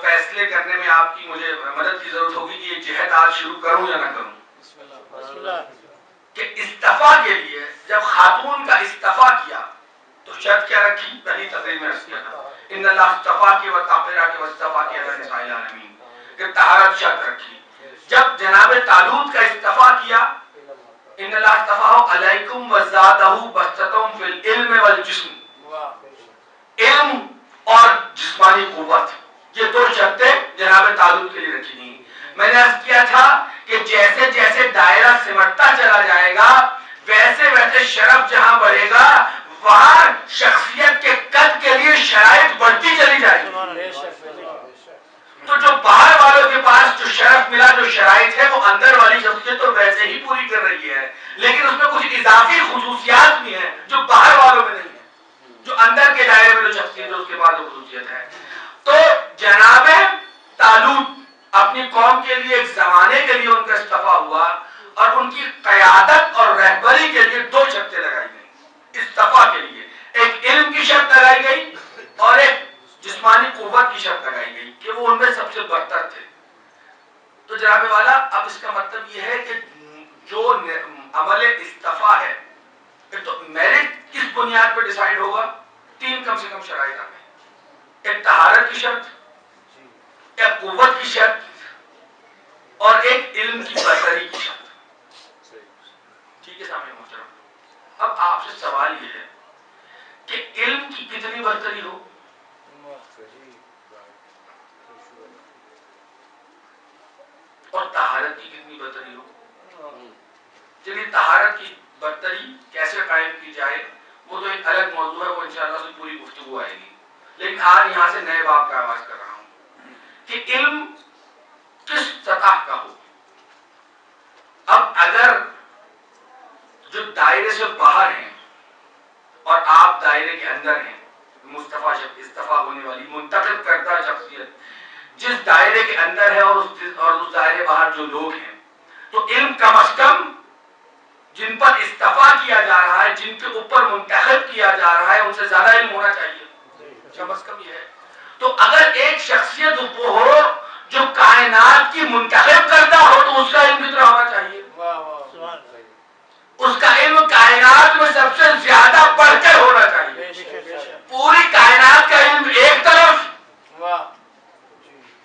فیصلے کرنے میں آپ کی مجھے مدد کی ضرورت ہوگی کہ یہ جہد آج شروع کروں یا نہ کروں. کہ استعفا کے لیے جب خاتون کا استعفا کیا تو شرط کیا رکھی؟ پہلی تقریر میں رکھ کیا تھا ان اللہ استفا کی وطاقرہ کے وصطفا کی علی نساء العالمین کہ طہارت شرط رکھی. جب جناب طالوت کا استعفا کیا ان اللہ استفاہ علیکم وزادہ بسطۃ فی العلم والجسم، علم اور جسمانی قوت، یہ 2 شرطیں جناب طالوت کے لیے رکھی گئی. میں نے عرض کیا تھا کہ جیسے جیسے دائرہ سمٹتا چلا جائے گا ویسے ویسے شرف جہاں بڑھے گا وہاں شخصیت کے قد کے لیے شرائط بڑھتی چلی جائے گی. تو جو باہر والوں کے پاس جو شرف ملا، جو شرائط ہے، وہ اندر والی شخصیت تو ویسے ہی پوری کر رہی ہے، لیکن اس میں کچھ اضافی خصوصیات بھی ہیں جو باہر والوں میں نہیں ہے، جو اندر کے دائرے میں جو شخصیت ہے اس کے پاس وہ خصوصیت ہے. تو جناب طالوت اپنی قوم کے لیے ایک زمانے کے لیے ان کا استعفا ہوا اور ان کی قیادت اور رہبری کے لیے 2 شرطیں لگائی گئی. استعفا کے لیے ایک علم کی شرط لگائی گئی اور ایک جسمانی قوت کی شرط لگائی گئی کہ وہ ان میں سب سے برتر تھے. تو جناب والا اب اس کا مطلب یہ ہے کہ جو عمل استعفا ہے تو میرٹ کس بنیاد پر ڈیسائیڈ ہوگا؟ 3 کم سے کم شرائط آ گئی. ایک طہارت کی شرط، ایک قوت کی شرط اور ایک علم کی برتری کی شرط. ٹھیک ہے سامنے محترم. اب آپ سے سوال یہ ہے اور طہارت کی کتنی برتری ہو. چلیے طہارت کی برتری کیسے قائم کی جائے وہ تو ایک الگ موضوع ہے, وہ انشاءاللہ سے پوری گفتگو آئے گی. لیکن آج یہاں سے نئے باب کا آغاز کر رہا ہوں کہ علم کس سطح کا ہو. اب اگر جو دائرے سے باہر ہیں اور آپ دائرے کے اندر ہیں, مصطفیٰ استفا ہونے والی منتخب کردہ شخصیت جس دائرے کے اندر ہے اور اس دائرے باہر جو لوگ ہیں, تو علم کم از کم جن پر استفا کیا جا رہا ہے, جن کے اوپر منتخب کیا جا رہا ہے, ان سے زیادہ علم ہونا چاہیے. کم از کم یہ ہے. تو اگر ایک شخصیت وہ ہو جو کائنات کی منتخب کردہ ہو تو اس کا علم کتنا ہونا چاہیے. اس کا علم کائنات میں سب سے زیادہ بڑھ کر ہونا چاہیے. پوری کائنات کا علم ایک طرف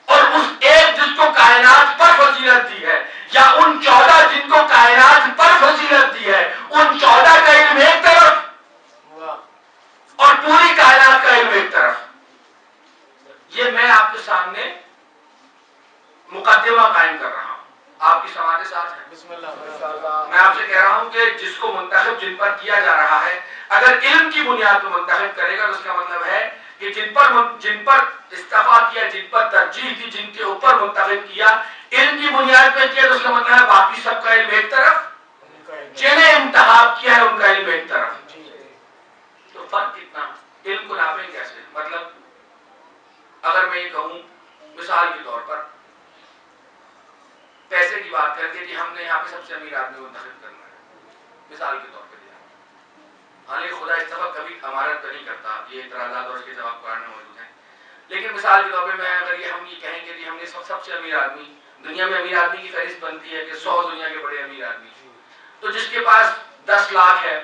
اور اس ایک جس کو کائنات پر فضیلت دی ہے, یا ان 14 جن کو کائنات پر فضیلت دی ہے, ان 14 کا علم ایک طرف اور پوری کائنات کا علم ایک طرف. یہ میں آپ کے سامنے مقدمہ قائم کر رہا ہوں. آپ کی سماعت ساتھ ہے. بسم اللہ. میں آپ سے کہہ رہا ہوں کہ جس کو منتخب جن پر کیا جا رہا ہے, اگر علم کی بنیاد پر منتخب کرے گا تو اس کا مطلب ہے کہ جن پر استفا کیا, جن پر ترجیح دی, جن کے اوپر منتخب کیا, علم کی بنیاد پہ کیا, تو اس کا مطلب ہے باقی سب کا علم ایک طرف, جنہیں انتخاب کیا ہے ان کا علم ایک طرف. تو فرق کتنا. علم کو ناپیں کیسے؟ مطلب اگر میں یہ کہوں مثال کے طور پر پیسے کی بات کر کے کہ ہم نے یہاں پہ سب سے امیر آدمی کو منتخب کرنا ہے, مثال کے طور پر دیا. حالانکہ خدا اس طرح کبھی امارت نہیں کرتا, یہ اعتراضات اور اس کے جواب قرآن میں موجود ہیں. لیکن مثال کے طور پہ میں اگر یہ ہم یہ کہیں کہ ہم نے سب سے امیر آدمی دنیا میں, امیر آدمی کی فہرست بنتی ہے کہ 100 دنیا کے بڑے امیر آدمی, تو جس کے پاس 10 لاکھ ہے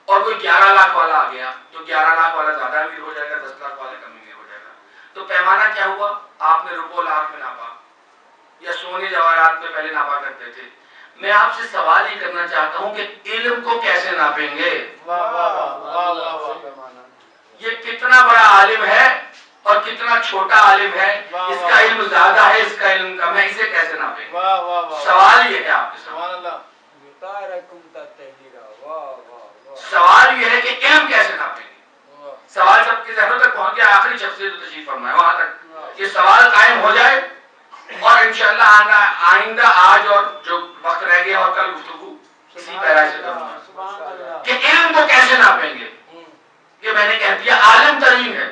اور کوئی 11 لاکھ والا آ گیا تو 11 لاکھ والا زیادہ امیر ہو جائے گا, 10 لاکھ والا کم امیر ہو جائے گا. تو پیمانہ کیا ہوا؟ آپ نے روپو لاکھ میں ناپا یا سونے جواہرات میں پہلے ناپا کرتے تھے. میں آپ سے سوال یہ کرنا چاہتا ہوں کہ علم کو کیسے ناپیں گے؟ یہ کتنا بڑا عالم ہے اور کتنا چھوٹا عالم ہے, اس کا علم زیادہ ہے, اس کا علم کم ہے, اسے کیسے ناپیں گے؟ سوال یہ ہے آپ کے سامنے. سوال یہ ہے کہ علم کیسے ناپیں گے. سوال سب کے ذہنوں تک پہنچ گیا, آخری شخص سے جو تشریف فرمائے وہاں تک یہ سوال قائم ہو جائے, اور انشاءاللہ آئندہ آج اور جو وقت رہ گیا اور کل گفتگو اسی پیرا سے کرنا کہ علم کو کیسے ناپیں گے. کہ میں نے کہہ دیا عالم ترین ہے,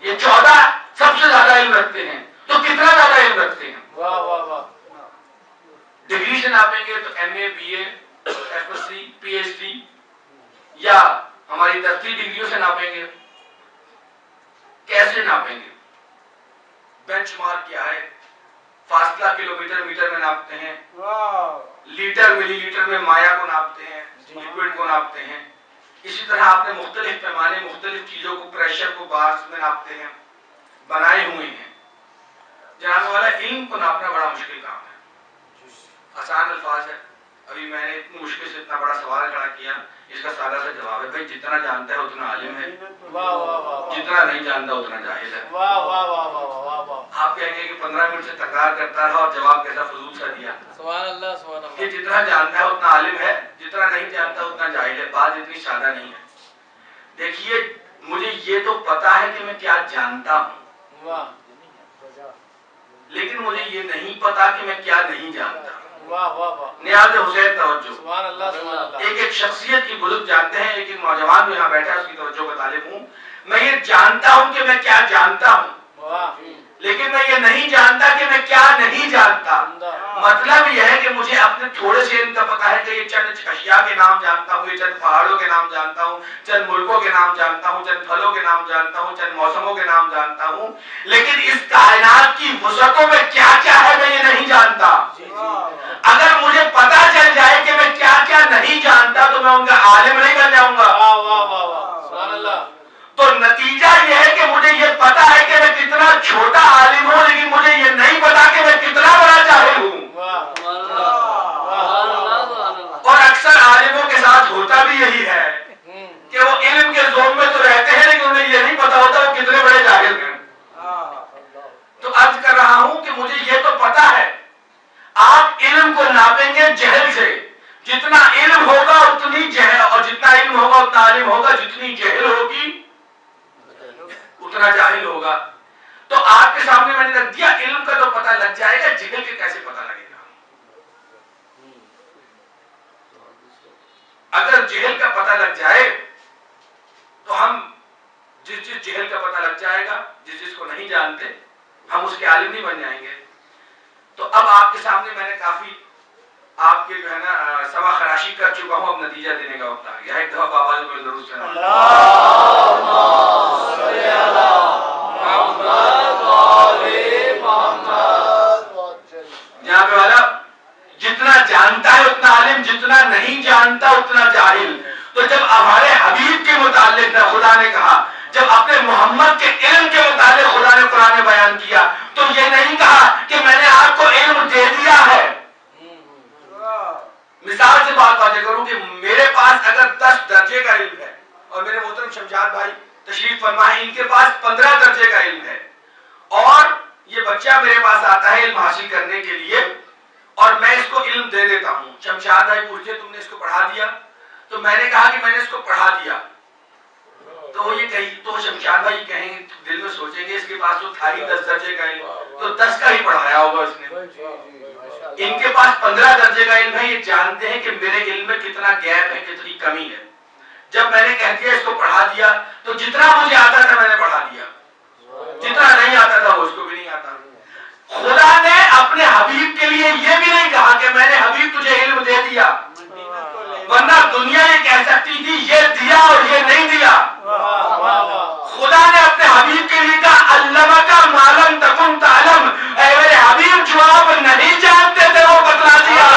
یہ 14 سب سے زیادہ علم رکھتے ہیں, تو کتنا زیادہ علم رکھتے ہیں؟ ڈگری سے ناپیں گے تو MA BA FSc PhD, یا ہماری 10 ڈگریوں سے ناپیں گے؟ کیسے ناپیں گے؟ بینچ مارک کیا ہے؟ فاصلہ کلومیٹر میٹر میں ناپتے ہیں, لیٹر ملی لیٹر میں مایا کو ناپتے ہیں, لیکوڈ کو ناپتے ہیں. اسی طرح آپ نے مختلف پیمانے مختلف چیزوں کو, پریشر کو بارز میں ناپتے ہیں, بنائے ہوئے ہیں. جناب والا علم کو ناپنا بڑا مشکل کام ہے. آسان الفاظ ہے. ابھی میں نے اتنی مشکل سے اتنا بڑا سوال کھڑا کیا, اس کا سادہ سا جواب ہے بھائی جتنا جانتا ہے اتنا عالم ہے, جتنا نہیں جانتا اتنا جاہل ہے. آپ کہیں گے کہ 15 منٹ سے تکرار کرتا رہا اور جواب کیسا فضول سا دیا. سبحان اللہ سبحان اللہ. کہ جتنا جانتا ہے اتنا عالم ہے, جتنا نہیں جانتا اتنا جاہل ہے. بات اتنی سادہ نہیں ہے. دیکھیے مجھے یہ تو پتا ہے کہ میں کیا جانتا ہوں, لیکن مجھے یہ نہیں پتا کہ میں کیا نہیں جانتا. نیاز حسین توجہ, ایک شخصیت کی بزرگ جانتے ہیں, ایک نوجوان جو یہاں بیٹھا ہے اس کی توجہ کا طالب ہوں. میں یہ جانتا ہوں کہ میں کیا جانتا ہوں, لیکن میں یہ نہیں جانتا کہ میں کیا نہیں جانتا. مطلب یہ ہے کہ مجھے اپنے تھوڑے سے علم کا پتا ہے کہ یہ چند اشیاء کے نام جانتا ہوں, یہ چند پہاڑوں کے نام جانتا ہوں, چند ملکوں کے نام جانتا ہوں, چند پھلوں کے نام جانتا ہوں, چند موسموں کے نام جانتا ہوں, لیکن اس کائنات کی وسعتوں میں کیا کیا ہے میں یہ نہیں جانتا. اگر مجھے پتا چل جائے کہ میں کیا کیا نہیں جانتا تو میں ان کا عالم نہیں بن جاؤں گا. تو نتیجہ یہ ہے کہ مجھے یہ پتا ہے کہ میں کتنا چھوٹا عالم ہوں, لیکن مجھے یہ نہیں پتا کہ میں کتنا بڑا جاہل ہوں. اور اکثر عالموں کے ساتھ ہوتا بھی یہی ہے کہ وہ علم کے زوم میں تو رہتے ہیں لیکن انہیں یہ نہیں پتا ہوتا وہ کتنے بڑے جاہل ہیں. تو عرض کر رہا ہوں کہ مجھے یہ تو پتا ہے جتنا علم ہوگا اتنی جہل، اور جتنا علم ہوگا اتنا عالم ہوگا، جتنی جہل ہوگی اتنا جاہل ہوگا. تو آپ کے سامنے میں نے رکھ دیا، علم کا تو پتہ لگ جائے گا، جہل کے کیسے پتہ لگے گا؟ اگر جہل کا پتہ لگ جائے تو ہم جس جہل کا پتہ لگ جائے گا، جس کو نہیں جانتے، ہم اس کے عالم نہیں بن جائیں گے. تو اب آپ کے سامنے میں نے کافی آپ کے جو ہے نا سما خراشی کر چکا ہوں، اب نتیجہ دینے کا وقت آ گیا ہے. ایک دفعہ بابا جو کوئی ضرور سنا. یہاں پہ والا جتنا جانتا ہے اتنا عالم، جتنا نہیں جانتا اتنا جاہل. تو جب ہمارے حبیب کے متعلق خدا نے کہا، جب اپنے محمد کے علم کے متعلق خدا نے قرآن میں بیان کیا، تو یہ نہیں کہا کہ میں نے آپ کو علم دے دیا ہے. مثال سے بات واضح کروں کہ میرے پاس اگر 10 درجے کا علم ہے، اور میرے محترم شمشاد بھائی تشریف فرما ہے، ان کے پاس 15 درجے کا علم ہے، اور یہ بچہ میرے پاس آتا ہے علم حاصل کرنے کے لیے، اور میں اس کو علم دے دیتا ہوں. شمشاد بھائی پوچھتے تم نے اس کو پڑھا دیا؟ تو میں نے کہا کہ میں نے اس کو پڑھا دیا. تو یہ کہیں تو شمشاد بھائی کہیں دل میں سوچیں گے اس کے پاس تو تھا ہی 10 درجے کا علم، تو 10 کا ہی پڑھایا ہوگا اس نے. ان کے پاس 15 درجے کا علم ہے، یہ جانتے ہیں کہ میرے علم میں کتنا گیپ ہے، کتنی کمی ہے. جب میں نے کہہ دیا اس کو پڑھا دیا، تو جتنا مجھے آتا تھا میں نے پڑھا دیا، جتنا نہیں آتا تھا وہ اس کو بھی نہیں آتا. خدا نے اپنے حبیب کے لیے یہ بھی نہیں کہا کہ میں نے حبیب تجھے علم دے دیا، ورنہ دنیا یہ کہہ سکتی تھی یہ دیا اور یہ نہیں دیا. خدا نے اپنے حبیب کے لیے کہا علمک ما لم تکن تعلم، اے میرے حبیب جو آپ نہیں جانتے تھے وہ بتلا دیا.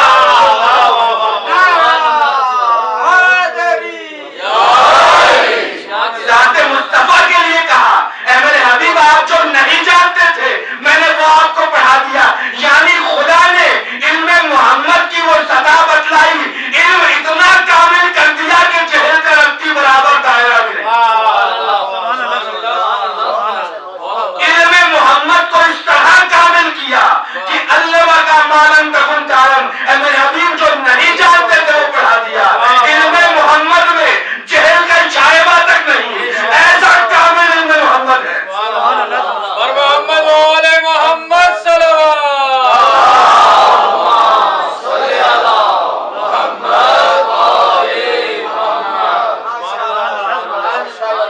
ذات مصطفیٰ کے لیے کہا اے میرے حبیب آپ جو نہیں جانتے تھے میں نے وہ آپ کو پڑھا دیا. یعنی خدا نے علم محمد کی وہ سطح بتلائی، علم اتنا کامل کر دیا کہ جہل کا ربطی برابر دائرہ بھی نہیں. علم محمد کو اس طرح کامل کیا کہ علمہ کا مالن تکن تعلم، اے میرے حبیب جو نہیں جانتے تھے وہ پڑھا دیا. علم محمد میں جہل کا شائبہ تک نہیں، ایسا کامل علم محمد ہے. اور محمد وآل محمد صلوات.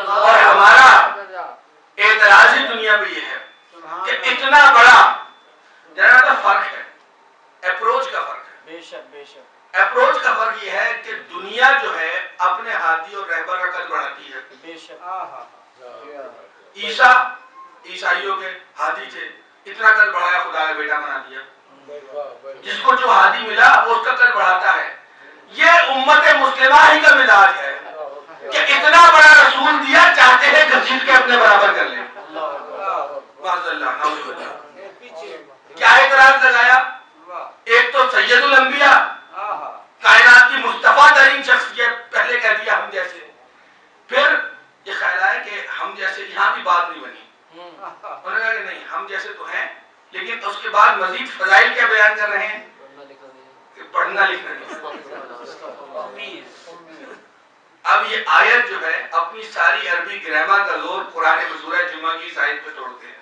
اور ہمارا اعتراض ہی دنیا پہ یہ ہے کہ اتنا بڑا ذرا فرق ہے، اپروچ کا فرق ہے. بے شک بے شک. اپروچ کا فرق یہ ہے کہ دنیا جو ہے اپنے ہادی اور رہبر کا قد بڑھاتی ہے. بے شک. عیسائیوں کے ہادی تھے، اتنا قد بڑھایا خدا کا بیٹا بنا دیا. جس کو جو ہادی ملا وہ اس کا قد بڑھاتا ہے. یہ امت مسلمہ ہی کا مزاج ہے کہ اتنا بڑا رسول دیا چاہتے ہیں گھسیٹ کے اپنے برابر کر لیں. معاذ اللہ نعوذ باللہ. کیا اعتراض لگایا؟ ایک تو سید الانبیاء، کائنات کی مصطفیٰ ترین شخصیت، پہلے کہہ دیا ہم جیسے. پھر یہ خیال آیا کہ ہم جیسے یہاں بھی بات نہیں بنی. انہوں نے کہا کہ نہیں ہم جیسے تو ہیں، لیکن اس کے بعد مزید فضائل کیا بیان کر رہے ہیں کہ پڑھنا لکھنا نہیں. اب یہ آیت جو ہے اپنی ساری عربی گرامر کا زور قرآن میں سورہ جمعہ کی اس آیت پہ توڑتے ہیں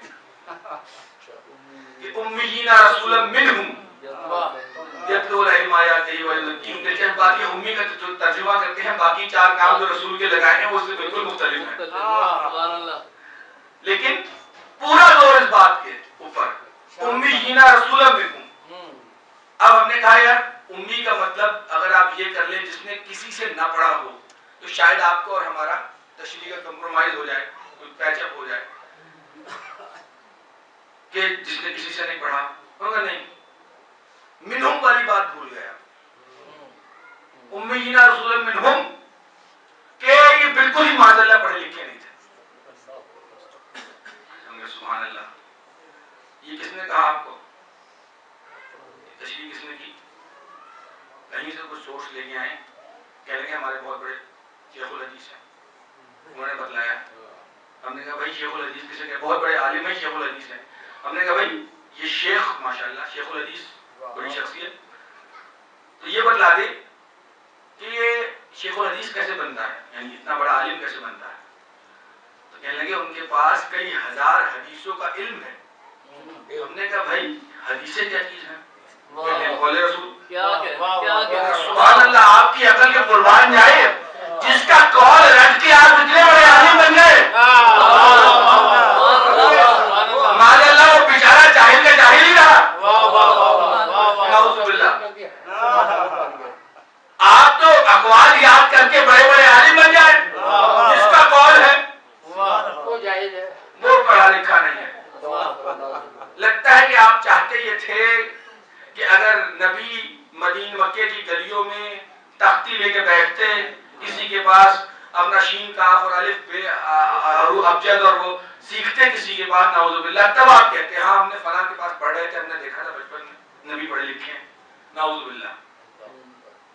کہ امیین رسولا منہم یتلو علیہم آیاتہ ویزکیہم. دیکھیں ہم باقی امی کا ترجمہ کرتے ہیں، باقی 4 کام جو رسول کے لگائے ہیں وہ اس سے بالکل مختلف ہیں، لیکن پورا زور اس بات کے اوپر امیین رسولا منہم. اب ہم نے کہا یار امی کا مطلب اگر آپ یہ کر لیں جس نے کسی سے نہ پڑھا ہو تو شاید آپ کو اور ہمارا تشریح کا کمپرومائز ہو جائے، پیچ اپ ہو جائے کہ جس نے کسی سے نہیں پڑھا. ہوگا نہیں، منہم والی بات بھول گیا. امیین رسول منہم کہ یہ بالکل ہی معاذ اللہ پڑھے لکھے نہیں تھے. سبحان اللہ. یہ کس نے کہا آپ کو؟ تشریح کس نے کی؟ کہیں سے کچھ سورس لے کے آئے، کہہ لیں گے ہمارے بہت بڑے شیخ الحدیث ہیں، انہوں نے بتلایا. ہم نے کہا بھائی شیخ الحدیث کسے کہ بہت بڑے عالم ہیں شیخ الحدیث ہیں. ہم نے کہا بھائی یہ شیخ ماشاءاللہ شیخ الحدیث بڑی شخصیت، تو یہ بتلا دے شیخ الحدیث کیسے بنتا ہے، یعنی اتنا بڑا عالم کیسے بنتا ہے؟ تو کہنے لگے ان کے پاس کئی ہزار حدیثوں کا علم ہے. ہم نے کہا بھائی حدیثیں کیا چیز ہیں؟ بولے رسول سبحان اللہ، آپ کی عقل کے قربان جائے، جس کا قول رد کے آپ اتنے بڑے عالم بن گئے. ماذا اللہ، وہ بیچارہ جاہل کا جاہل ہی رہا. نعوذ باللہ. آپ تو اقوال یاد کر کے بڑے بڑے عالم بن جائے، جس کا قول ہے وہ پڑھا لکھا نہیں ہے. لگتا ہے کہ آپ چاہتے یہ تھے کہ اگر نبی مدین مکے کی گلیوں میں تختی لے کے بیٹھتے، کسی کے پاس اپنا شین کاف اور الف بے ابجد اور وہ سیکھتے کسی کے پاس، نعوذ باللہ، تب آپ کہتے ہاں ہم نے فلاں کے پاس پڑھ رہے تھے، ہم نے دیکھا تھا بچپن میں نبی پڑھے لکھے ہیں. نعوذ باللہ.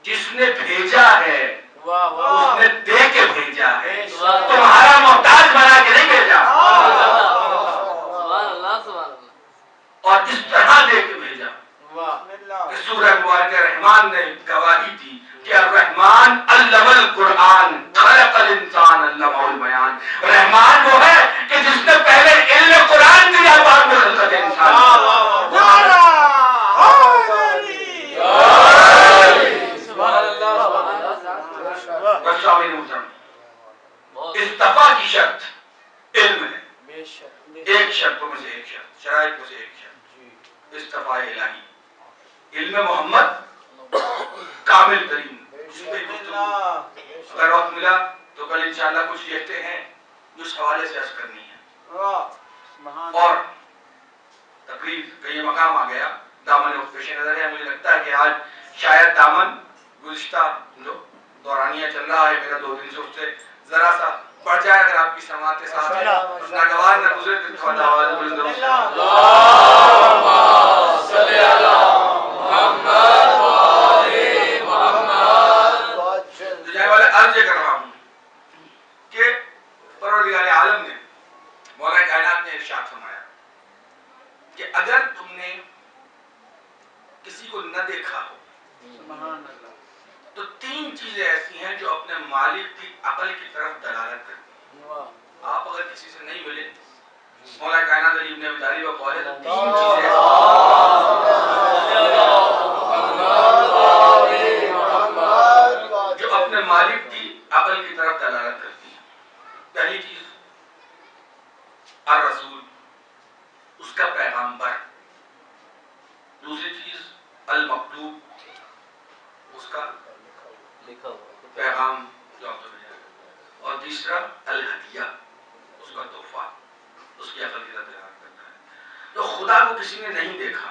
جس نے بھیجا ہے اس نے دے کے بھیجا ہے، تمہارا محتاج بنا کے نہیں بھیجا، اور اس طرح دے کے بھیجا. سورہ مبارکہ رحمان نے گواہی دی کہ الرحمن علم القرآن خلق الانسان علمہ البیان. رحمان وہ ہے کہ جس نے پہلے علم قرآن دیا، بعد میں خلقت انسان. استفا کی شرط علم ہے، ایک شرطوں میں سے ایک شرط، شرائط میں سے ایک شرط استفا الہی. علم محمد کامل ترین. اگر وقت ملا تو کل انشاءاللہ کچھ کہتے ہیں جو اس حوالے سے عرض کرنی ہے. اور تقریر کا یہ مقام آ گیا، دامن وقت پیش نظر ہے. مجھے لگتا ہے کہ آج شاید دامن گزشتہ جو دورانیہ چل رہا ہے میرا 2 دن سے، اس سے ذرا سا بڑھ جائے. اگر آپ کی سماعت کے ساتھ ناگوار نہ گزرے تو تھوڑا آواز بلند کرو. عرض کر رہا ہوں کہ پروردگار عالم نے، مولا کائنات نے ارشاد فرمایا کہ اگر تم نے کسی کو نہ دیکھا ہو تو 3 چیزیں ایسی ہیں جو اپنے مالک کی عقل کی طرف دلالت کرتی ہیں. آپ اگر کسی سے نہیں ملے، مولا کائنات علی ابن ابی طالب کا قول ہے، 3 چیزیں جو اپنے مالک کی عقل کی طرف دلالت کرتی ہیں. پہلی چیز الرسول، اس کا پیغامبر. دوسری چیز المکتوب، اس کا پیغام جو آپ کو ملے گا. اور تیسرا الہدیہ، اس کا تحفہ، اس کی عقل کی طرف دلالت کرتا ہے. تو خدا کو کسی نے نہیں دیکھا،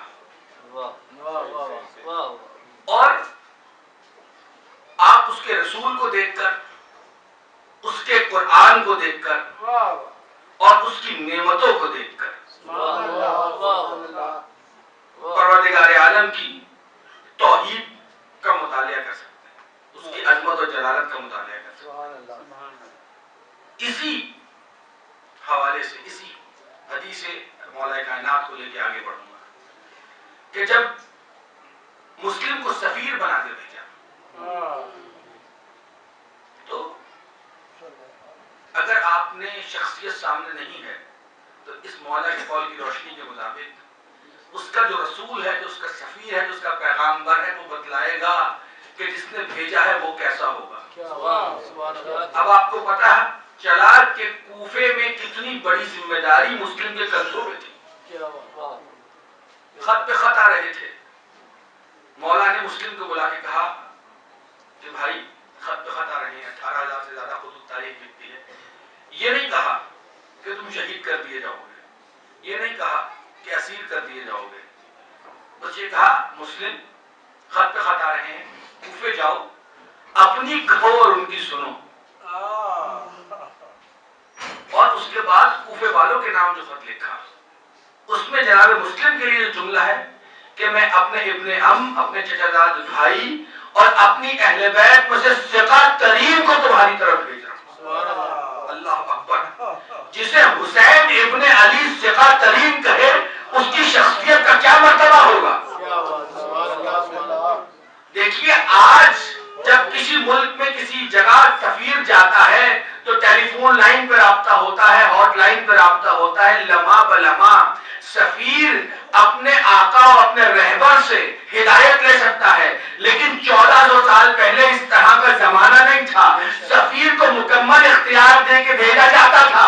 اور آپ اس کے رسول کو دیکھ کر، اس کے قرآن کو دیکھ کر، اور اس کی نعمتوں کو دیکھ کر پروردگار عالم کی توحید کا مطالعہ کر سکتے ہیں، اس کی عظمت اور جلالت کا مطالعہ کر سکتے ہیں. اسی حوالے سے اسی حدیث مولا کائنات کو لے کے آگے بڑھوں گا کہ جب مسلم کو سفیر بنا کے بھیجا، تو اگر آپ نے شخصیت سامنے نہیں ہے تو اس مولا کے قول کی روشنی کے مطابق اس کا جو رسول ہے، جو اس کا سفیر ہے، جو اس کا پیغامبر ہے، وہ بتلائے گا کہ جس نے بھیجا ہے وہ کیسا ہوگا. اب آپ کو پتا چلا کہ کوفے میں کتنی بڑی ذمہ داری مسلم کے کندھوں پہ تھی. خط پہ خط آ رہے تھے. مولا نے مسلم کو بلا کے کہا کہ بھائی خط پہ خط آ رہے ہیں، 18,000 سے زیادہ خطوط تاریخ لکھتی ہے. یہ نہیں کہا کہ تم شہید کر دیے جاؤ گے، یہ نہیں کہا کہ اسیر کر دیے جاؤ گے، بس یہ کہا مسلم خط پہ خط آ رہے ہیں، کوفے جاؤ، اپنی کہو اور ان کی سنو. اور اس کے بعد کوفے والوں کے نام جو خط لکھا، اس میں جناب مسلم کے لیے جو جملہ ہے کہ میں اپنے ابن عم، اپنے چچا زاد بھائی اور اپنی اہل بیت میں سے ثقہ ترین کو تمہاری طرف بھیج رہا ہوں. اللہ اکبر. جسے حسین ابن علی ثقہ ترین کہے، اس کی شخصیت کا کیا مرتبہ ہوگا. دیکھیے آج جب کسی ملک میں کسی سفیر اپنے آقا اور اپنے رہبر سے ہدایت لے سکتا ہے، لیکن 1400 سال پہلے اس طرح کا زمانہ نہیں تھا. سفیر کو مکمل اختیار دے کے بھیجا جاتا تھا.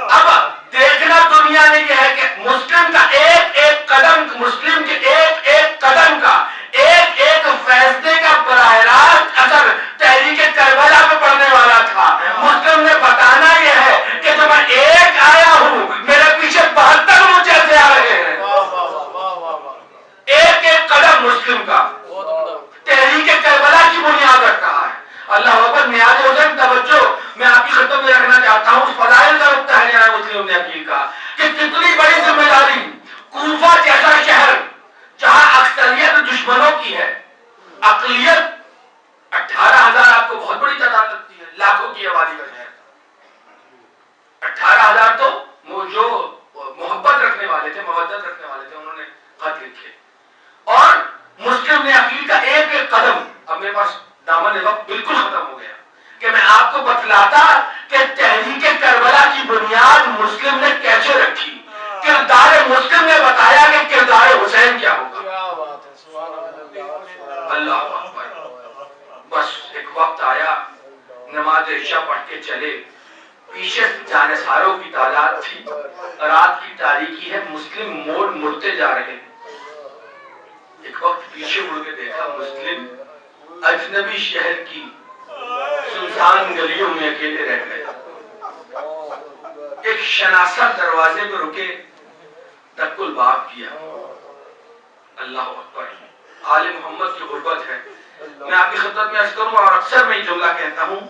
اب دیکھنا دنیا نے یہ ہے کہ مسلم کا ایک ایک قدم، مسلم کے ایک ایک قدم کا، ایک ایک فیصلے کا براہ راست اثر تحریک کربلا پہ پڑنے والا تھا. مسلم نے بتانا یہ ہے کہ جو میں ایک آیا ہوں، میرے پیچھے 72 مجھے سے آ رہے ہیں. ایک ایک قدم مسلم کا تحریک کربلا کی بنیاد رکھ رہا ہے. اللہ اکبر. نیاز حسین توجہ میں آپ کی خدمت میں رکھنا چاہتا ہوں. اس فضائل کا نقطہ ہے جناب مسلم نے اپیل کا کہ کتنی بڑی ذمہ داری. کوفہ جیسا شہر جہاں اکثریت دشمنوں کی ہے، اقلیت 18,000 آپ کو بہت بڑی تعداد لگتی ہے، لاکھوں کی آبادی کا شہر. 18,000 تو جو محبت رکھنے والے تھے، مودت رکھنے والے تھے، انہوں نے خط لکھے. اور مسلم نے اپیل کا ایک ایک قدم. اب میرے پاس دامن وقت بالکل ختم ہو گیا کہ میں آپ کو بتلاتا کہ تحریک کربلا کی بنیاد مسلم نے کیسے رکھی. کردار مسلم نے بتایا کہ کردار حسین کیا ہوگا. اللہ اکبر. بس ایک وقت آیا، نماز عشاء پڑھ کے چلے، پیچھے جانثاروں کی تعداد تھی، رات کی تاریکی ہے، مسلم مڑتے جا رہے ہیں. ایک وقت پیچھے مڑ کے دیکھا، مسلم اجنبی شہر کی سنسان گلیوں میں اکیلے رہ گئے. ایک شناسہ دروازے پہ رکے، دق الباب کیا. اللہ اکبر. آل محمد کی غربت ہے. میں آپ کی خدمت میں عرض کروں اور اکثر میں یہ جملہ کہتا ہوں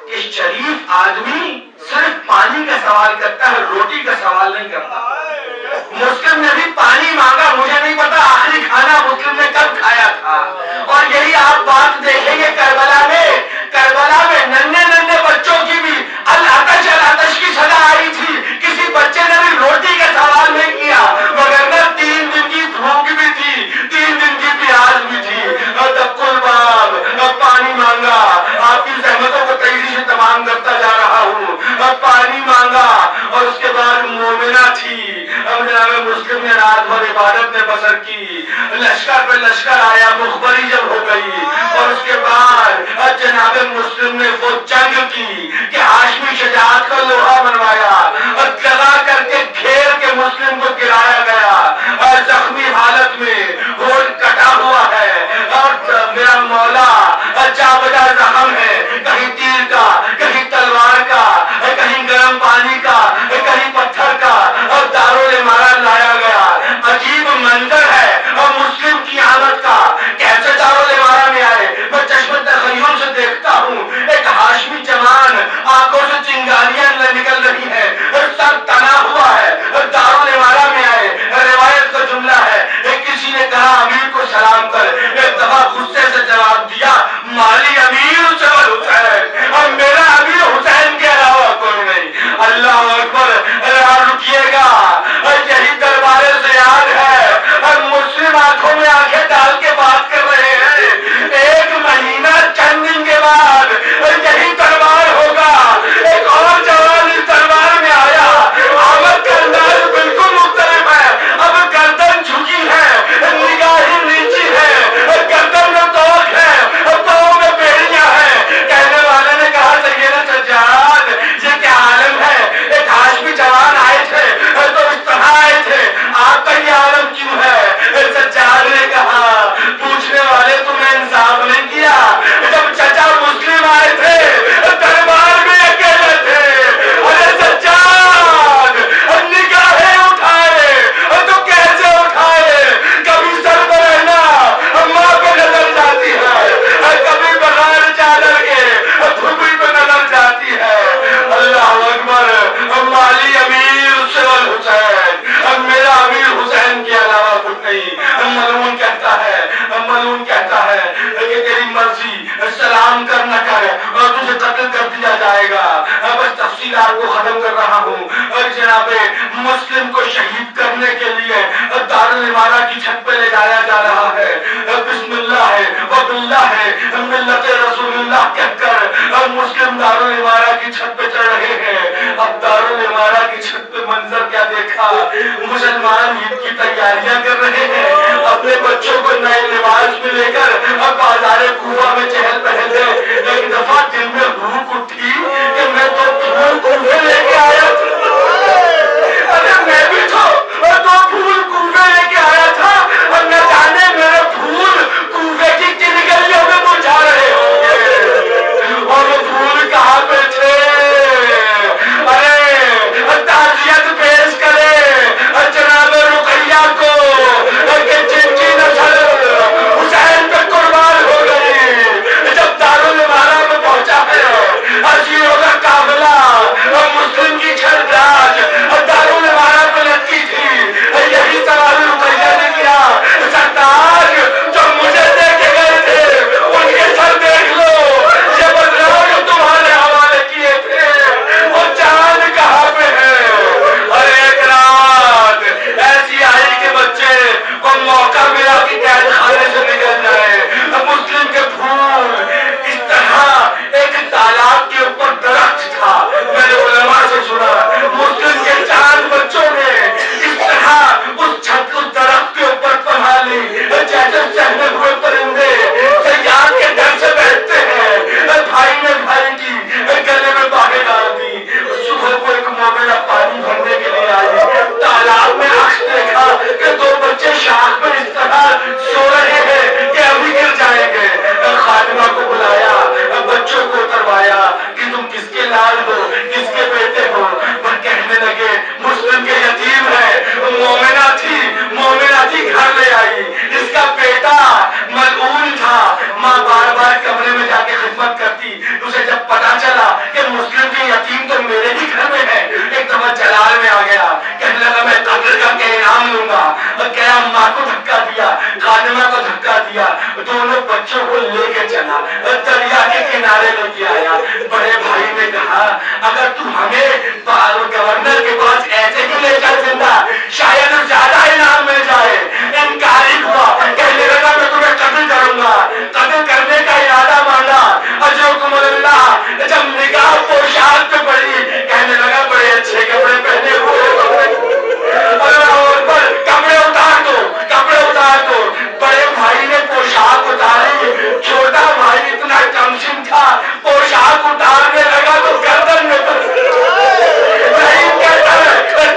کہ شریف آدمی صرف پانی کا سوال کرتا ہے، روٹی کا سوال نہیں کرتا. مسلم نے بھی پانی مانگا. مجھے نہیں پتا آخری کھانا مسلم نے کب کھایا تھا. اور یہی آپ بات دیکھیں گے کربلا میں ننھے بچوں کی بھی العطش کی سزا آئی تھی. کسی بچے نے بھی روٹی کا سوال نہیں کیا، مگر 3 دن کی بھوک بھی تھی، 3 دن کی پیاس بھی تھی. دق الباب، پانی مانگا. آپ کی زحمتوں کو تیزی سے تمام کرتا جا رہا ہوں. پانی مانگا اور اس کے بعد مومنہ تھی. اب جناب مسلم نے رات بھر عبادت میں بسر کی. لشکر پہ لشکر آیا، مخبری جب ہو گئی، اور اس کے بعد جناب مسلم نے وہ جنگ کی کہ ہاشمی شجاعت کا لوہا بنوایا اور لگا کر کے گھیر کے مسلم کو گرایا گیا. اور زخمی حالت میں ہونٹ کٹا ہوا ہے، اور میرا مولا جا بجا زخم ہے، کہیں تیر کا، کہیں تلوار کا، کہیں گرم پانی کا، کہیں پتھر کا، اور دارالامارت لایا گیا. عجیب منظر ہے اور مسلم کی آمد کا. کیسے دارالامارت میں آئے؟ میں چشم تخیل سے دیکھتا ہوں، ایک ہاشمی جوان، آنکھوں سے چنگاریاں نکل رہی ہیں، سر تنا ہوا ہے، دارالامارت میں آئے. روایت کا جملہ ہے، کسی نے کہا امیر کو سلام کر. ایک دفعہ غصے سے جواب دیا، مالی امیر سے حسین، اور میرا امیر حسین کے علاوہ کوئی نہیں. اللہ اکبر. رکیے گا، یہی دربار سے یاد ہے، اور مسلم آنکھوں میں آنکھیں ڈال کے بات کر رہے ہیں. 1 مہینہ چند دن کے بعد یہی دربار ہوگا. ایک اور جوان اس دربار میں آیا. آمد کا انداز بالکل مختلف ہے. اب گردن جھکی ہے، نگاہیں نیچی ہے، گردن میں توق ہے، پاؤں میں بیڑیاں ہیں. کہنے والے نے کہا سیدنا سجاد، یہ کیا عالم ہے؟ ایک ہاشمی جوان آئے تھے تو اس طرح آئے تھے، آپ کا یہ عالم کیوں ہے؟ سجاد نے کہا، پوچھنے والے تمہیں انصاف نہیں کیا. جب چچا مسلم آئے تھے دربار میں اکیلے تھے. ارے سجاد، نگاہیں اٹھائے تو کیسے اٹھائے؟ کبھی سر پر رہنا ماں پہ نظر جاتی ہے، کبھی بغیر چادر کے دھوبی پہ نظر جاتی ہے. اللہ اکبر. مالی امیر سے حسین، میرا امیر حسین کے علاوہ کچھ نہیں. ملعون کہتا ہے کہ تیری مرضی، سلام کر نہ کر، اور تجھے قتل کر دیا جائے گا. بس تفصیلات کو ختم کر رہا ہوں. جناب مسلم کو شہید کرنے کے لیے دارالامارت کی چھت پہ لے جایا جا رہا ہے. بسم اللہ ہے وباللہ ہے، ملت رسول اللہ کہہ کر مسلم دارالامارت کی چھت پہ چڑھ رہے ہیں. اب دارالامارت کی چھت پہ منظر کیا دیکھ دیکھا مسلمان عید کی تیاریاں کر رہے ہیں، اپنے بچوں کو نئے لباس میں لے کر اب بازار کوفہ میں چہل پہل ہے۔ ایک دفعہ دل میں بھوک اٹھی کہ میں تو پھول کوفے لے کے آیا تھا، ارے میں بھی تو دو پھول کوفے لے کے آیا تھا، اور نہ جانے میرے پھول کوفے کی کن گلیوں میں پہنچا رہے ہوں گے، اور وہ پھول کہاں پہ تھے؟ ارے تعزیت پیش کرے جناب رقیہ کو کہ جن کی نسل حسین پہ قربان ہو گئی، جب دارالمارا میں پہنچا ہے اسیروں کا قافلہ، مسلم کی چھڑراج دارالمارا پہ لٹکی تھی، یہی سوال رقیہ نے کیا، سرتاج جو مجھے دے کے گئے تھے ان کے سر دیکھ لو، یہ بدلاؤ جو تمہارے حوالے کیے تھے وہ چاند کہاں پہ ہے؟ اور ایک رات ایسی آئی کہ بچے کو موقع ملا کہ قید خانے سے نکل جائے، مسلم کے پھول اس طرح ایک تالاب کے اوپر درخت تھا، میں نے علماء سے سنا مسلم کے 4 بچوں نے اس طرح اس چھت اس درخت کے اوپر پناہ لی جیسے چہنے ہوئے پرندے سیاد کے ڈر سے بیٹھتے ہیں، بھائی نے بھائی کی گلے میں باہیں ڈال دی۔ صبح کو ایک مومنہ پانی بھرنے کے لیے آئی، تالاب میں عکس دیکھا کہ 2 بچے شاخ میں اس طرح سو رہے ہیں کہ ابھی گر جائیں گے، خادمہ کو بلایا، بچوں کو اتروایا کہ تم کس کے لال ہو، کس کے بیٹے ہو، پر کہنے لگے مسلم کے یتیم ہے، مومنہ تھی گھر لے آئی، اس کا بیٹا ملعون تھا، ماں بار بار کمرے میں جا کے خدمت کرتی، اسے جب پتا چلا کہ مسلم کے یتیم تو میرے ہی گھر میں ہے، ایک دفعہ جلال میں آ گیا، کہنے لگا میں قتل کر کے انعام لوں گا، گیا ماں کو دھکا دیا، خادمہ کو دھکا دیا، دونوں بچوں کو لے کے چلا دریا کے کنارے لے کے آیا۔ بڑے بھائی نے کہا اگر تم ہمیں گورنر کے پاس ایسے ہی لے کر زندہ شاید زیادہ انعام مل جائے، انکاری ہوا، کہنے لگا میں تمہیں قتل کروں گا، قتل کرنے کا ارادہ مانگا، اجرکم اللہ، جب نگاہ پوشاک پہ پڑی کہنے لگا بڑے اچھے کپڑے پہنے ہوئے، کپڑے اتار دو، بڑے بھائی نے پوشاک اتاری، چھوٹا بھائی اتنا کمسن تھا پوشاک اتارنے لگا تو گردن میں نہیں کہتا ہے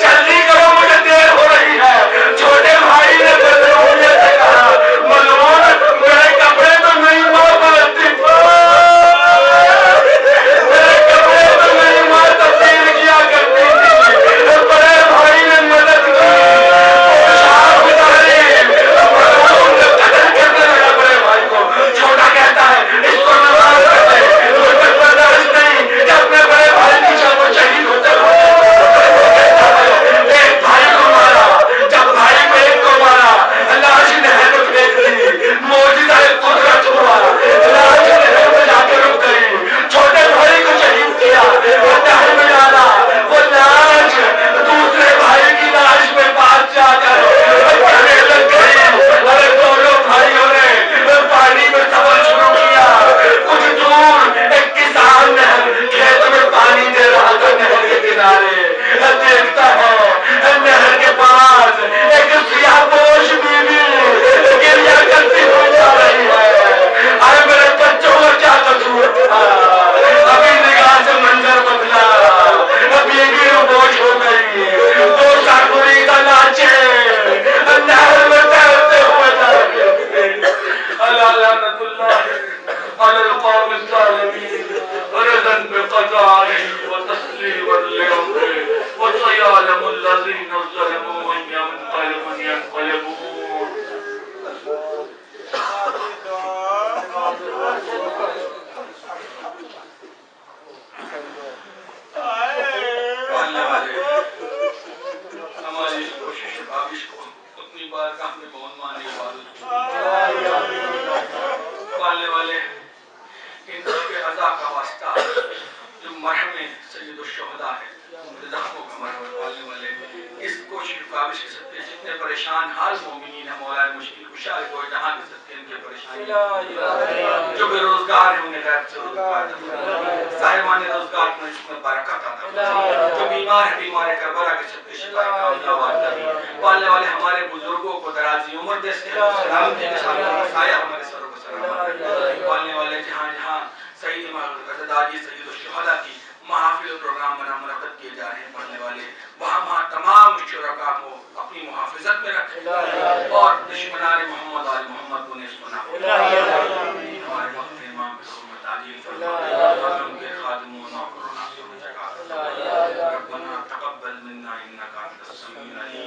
جلدی کرو مجھے دیر ہو رہی ہے، چھوٹے بھائی نے بدروہیت سے کہا ملعون میرے کپڑے تو نہیں ماں پہنتی، میرے کپڑے تو نہیں ماں تبدیل کیا کرتی تھی، بڑے بھائی نے مدد کی، پوشاک اتاری، ملعون قتل کرنے لگا بڑے بھائی کو، چھوٹا کہتا ہے اس کو نماز کرتے مجھے برداشت نہیں کہ اپنے بڑے بھائی کی جان کو شہید ہوتے ایک بھائی کو مارا، جب بھائی کو ایک کو مارا لاش نہر میں پھینک دی، معجزہ قدرت ہوا، لاش نہر میں جا کے رک گئی، چھوٹے بھائی کو شہید کیا، وہ نہر میں ڈالا، وہ لاش دوسرے بھائی کی لاش میں پاس جا کر کہنے لگ گئی، ارے دونوں بھائیوں نے پانی میں سفر شروع کیا، کچھ دور ایک کسان کھیت میں پانی دے رہا تھا نہر کے کنارے، دیکھتا ہے نہر کے پاس ایک سیاہ پوش بیوی گریہ کرتی ہوئی جا رہی ہے، ارے میرے بچوں کا کیا قصور تھا، ابھی نگاہ سے منظر بدلا، بیوی روبوش ہو گئی، 2 سرگوریدہ ناچے نہر میں تیرتے ہوئے جا رہے ہیں، اللہ لعنت اللہ علی القوم الظالمین، رضا بقضائه وتسليما لأمره وسيعلم الذين ظلموا من ينقلبون. ہماری کوشش کاوش کو اتنی بار کام میں بہت مانی پالنے والے ان کے عزا کا واسطہ جو مرحم سید الشہداء ہے، زخموں کا مرحم پالنے والے اس کوشش کاوش کے ساتھ جتنے پریشان حال مومنین ہیں مولا مشکل کشا کوئی جہاں کے سکتے ان کے پریشانی جو بے روزگار ہیں انہیں غیب سے روزگار صاحبان روزگار میں اس میں برکت عطا جو بیمار ہیں بیمار کربلا کے سکتے شفا کاملہ وعدہ پالنے والے ہمارے بزرگوں کو درازی عمر دے صحت و سلامتی کے ساتھ سایہ ہمارے سروں کو سلامت پالنے والے جہاں جہاں سعید امام غزداجی سید الشہداء کی محافل و پروگرام بنا منعقد کیے جا رہے ہیں پڑھنے والے وہاں تمام شرکاء کو اپنی محافظت میں رکھے اور دشمنان محمد آل محمد کو نشمنا ہمارے وقت امام کی حرمت تعجیل فرمائے ہمیں ان کے خادموں و نوکروں ناصروں میں جگہ ربنا تقبل منا انکا انت السمیع العلیم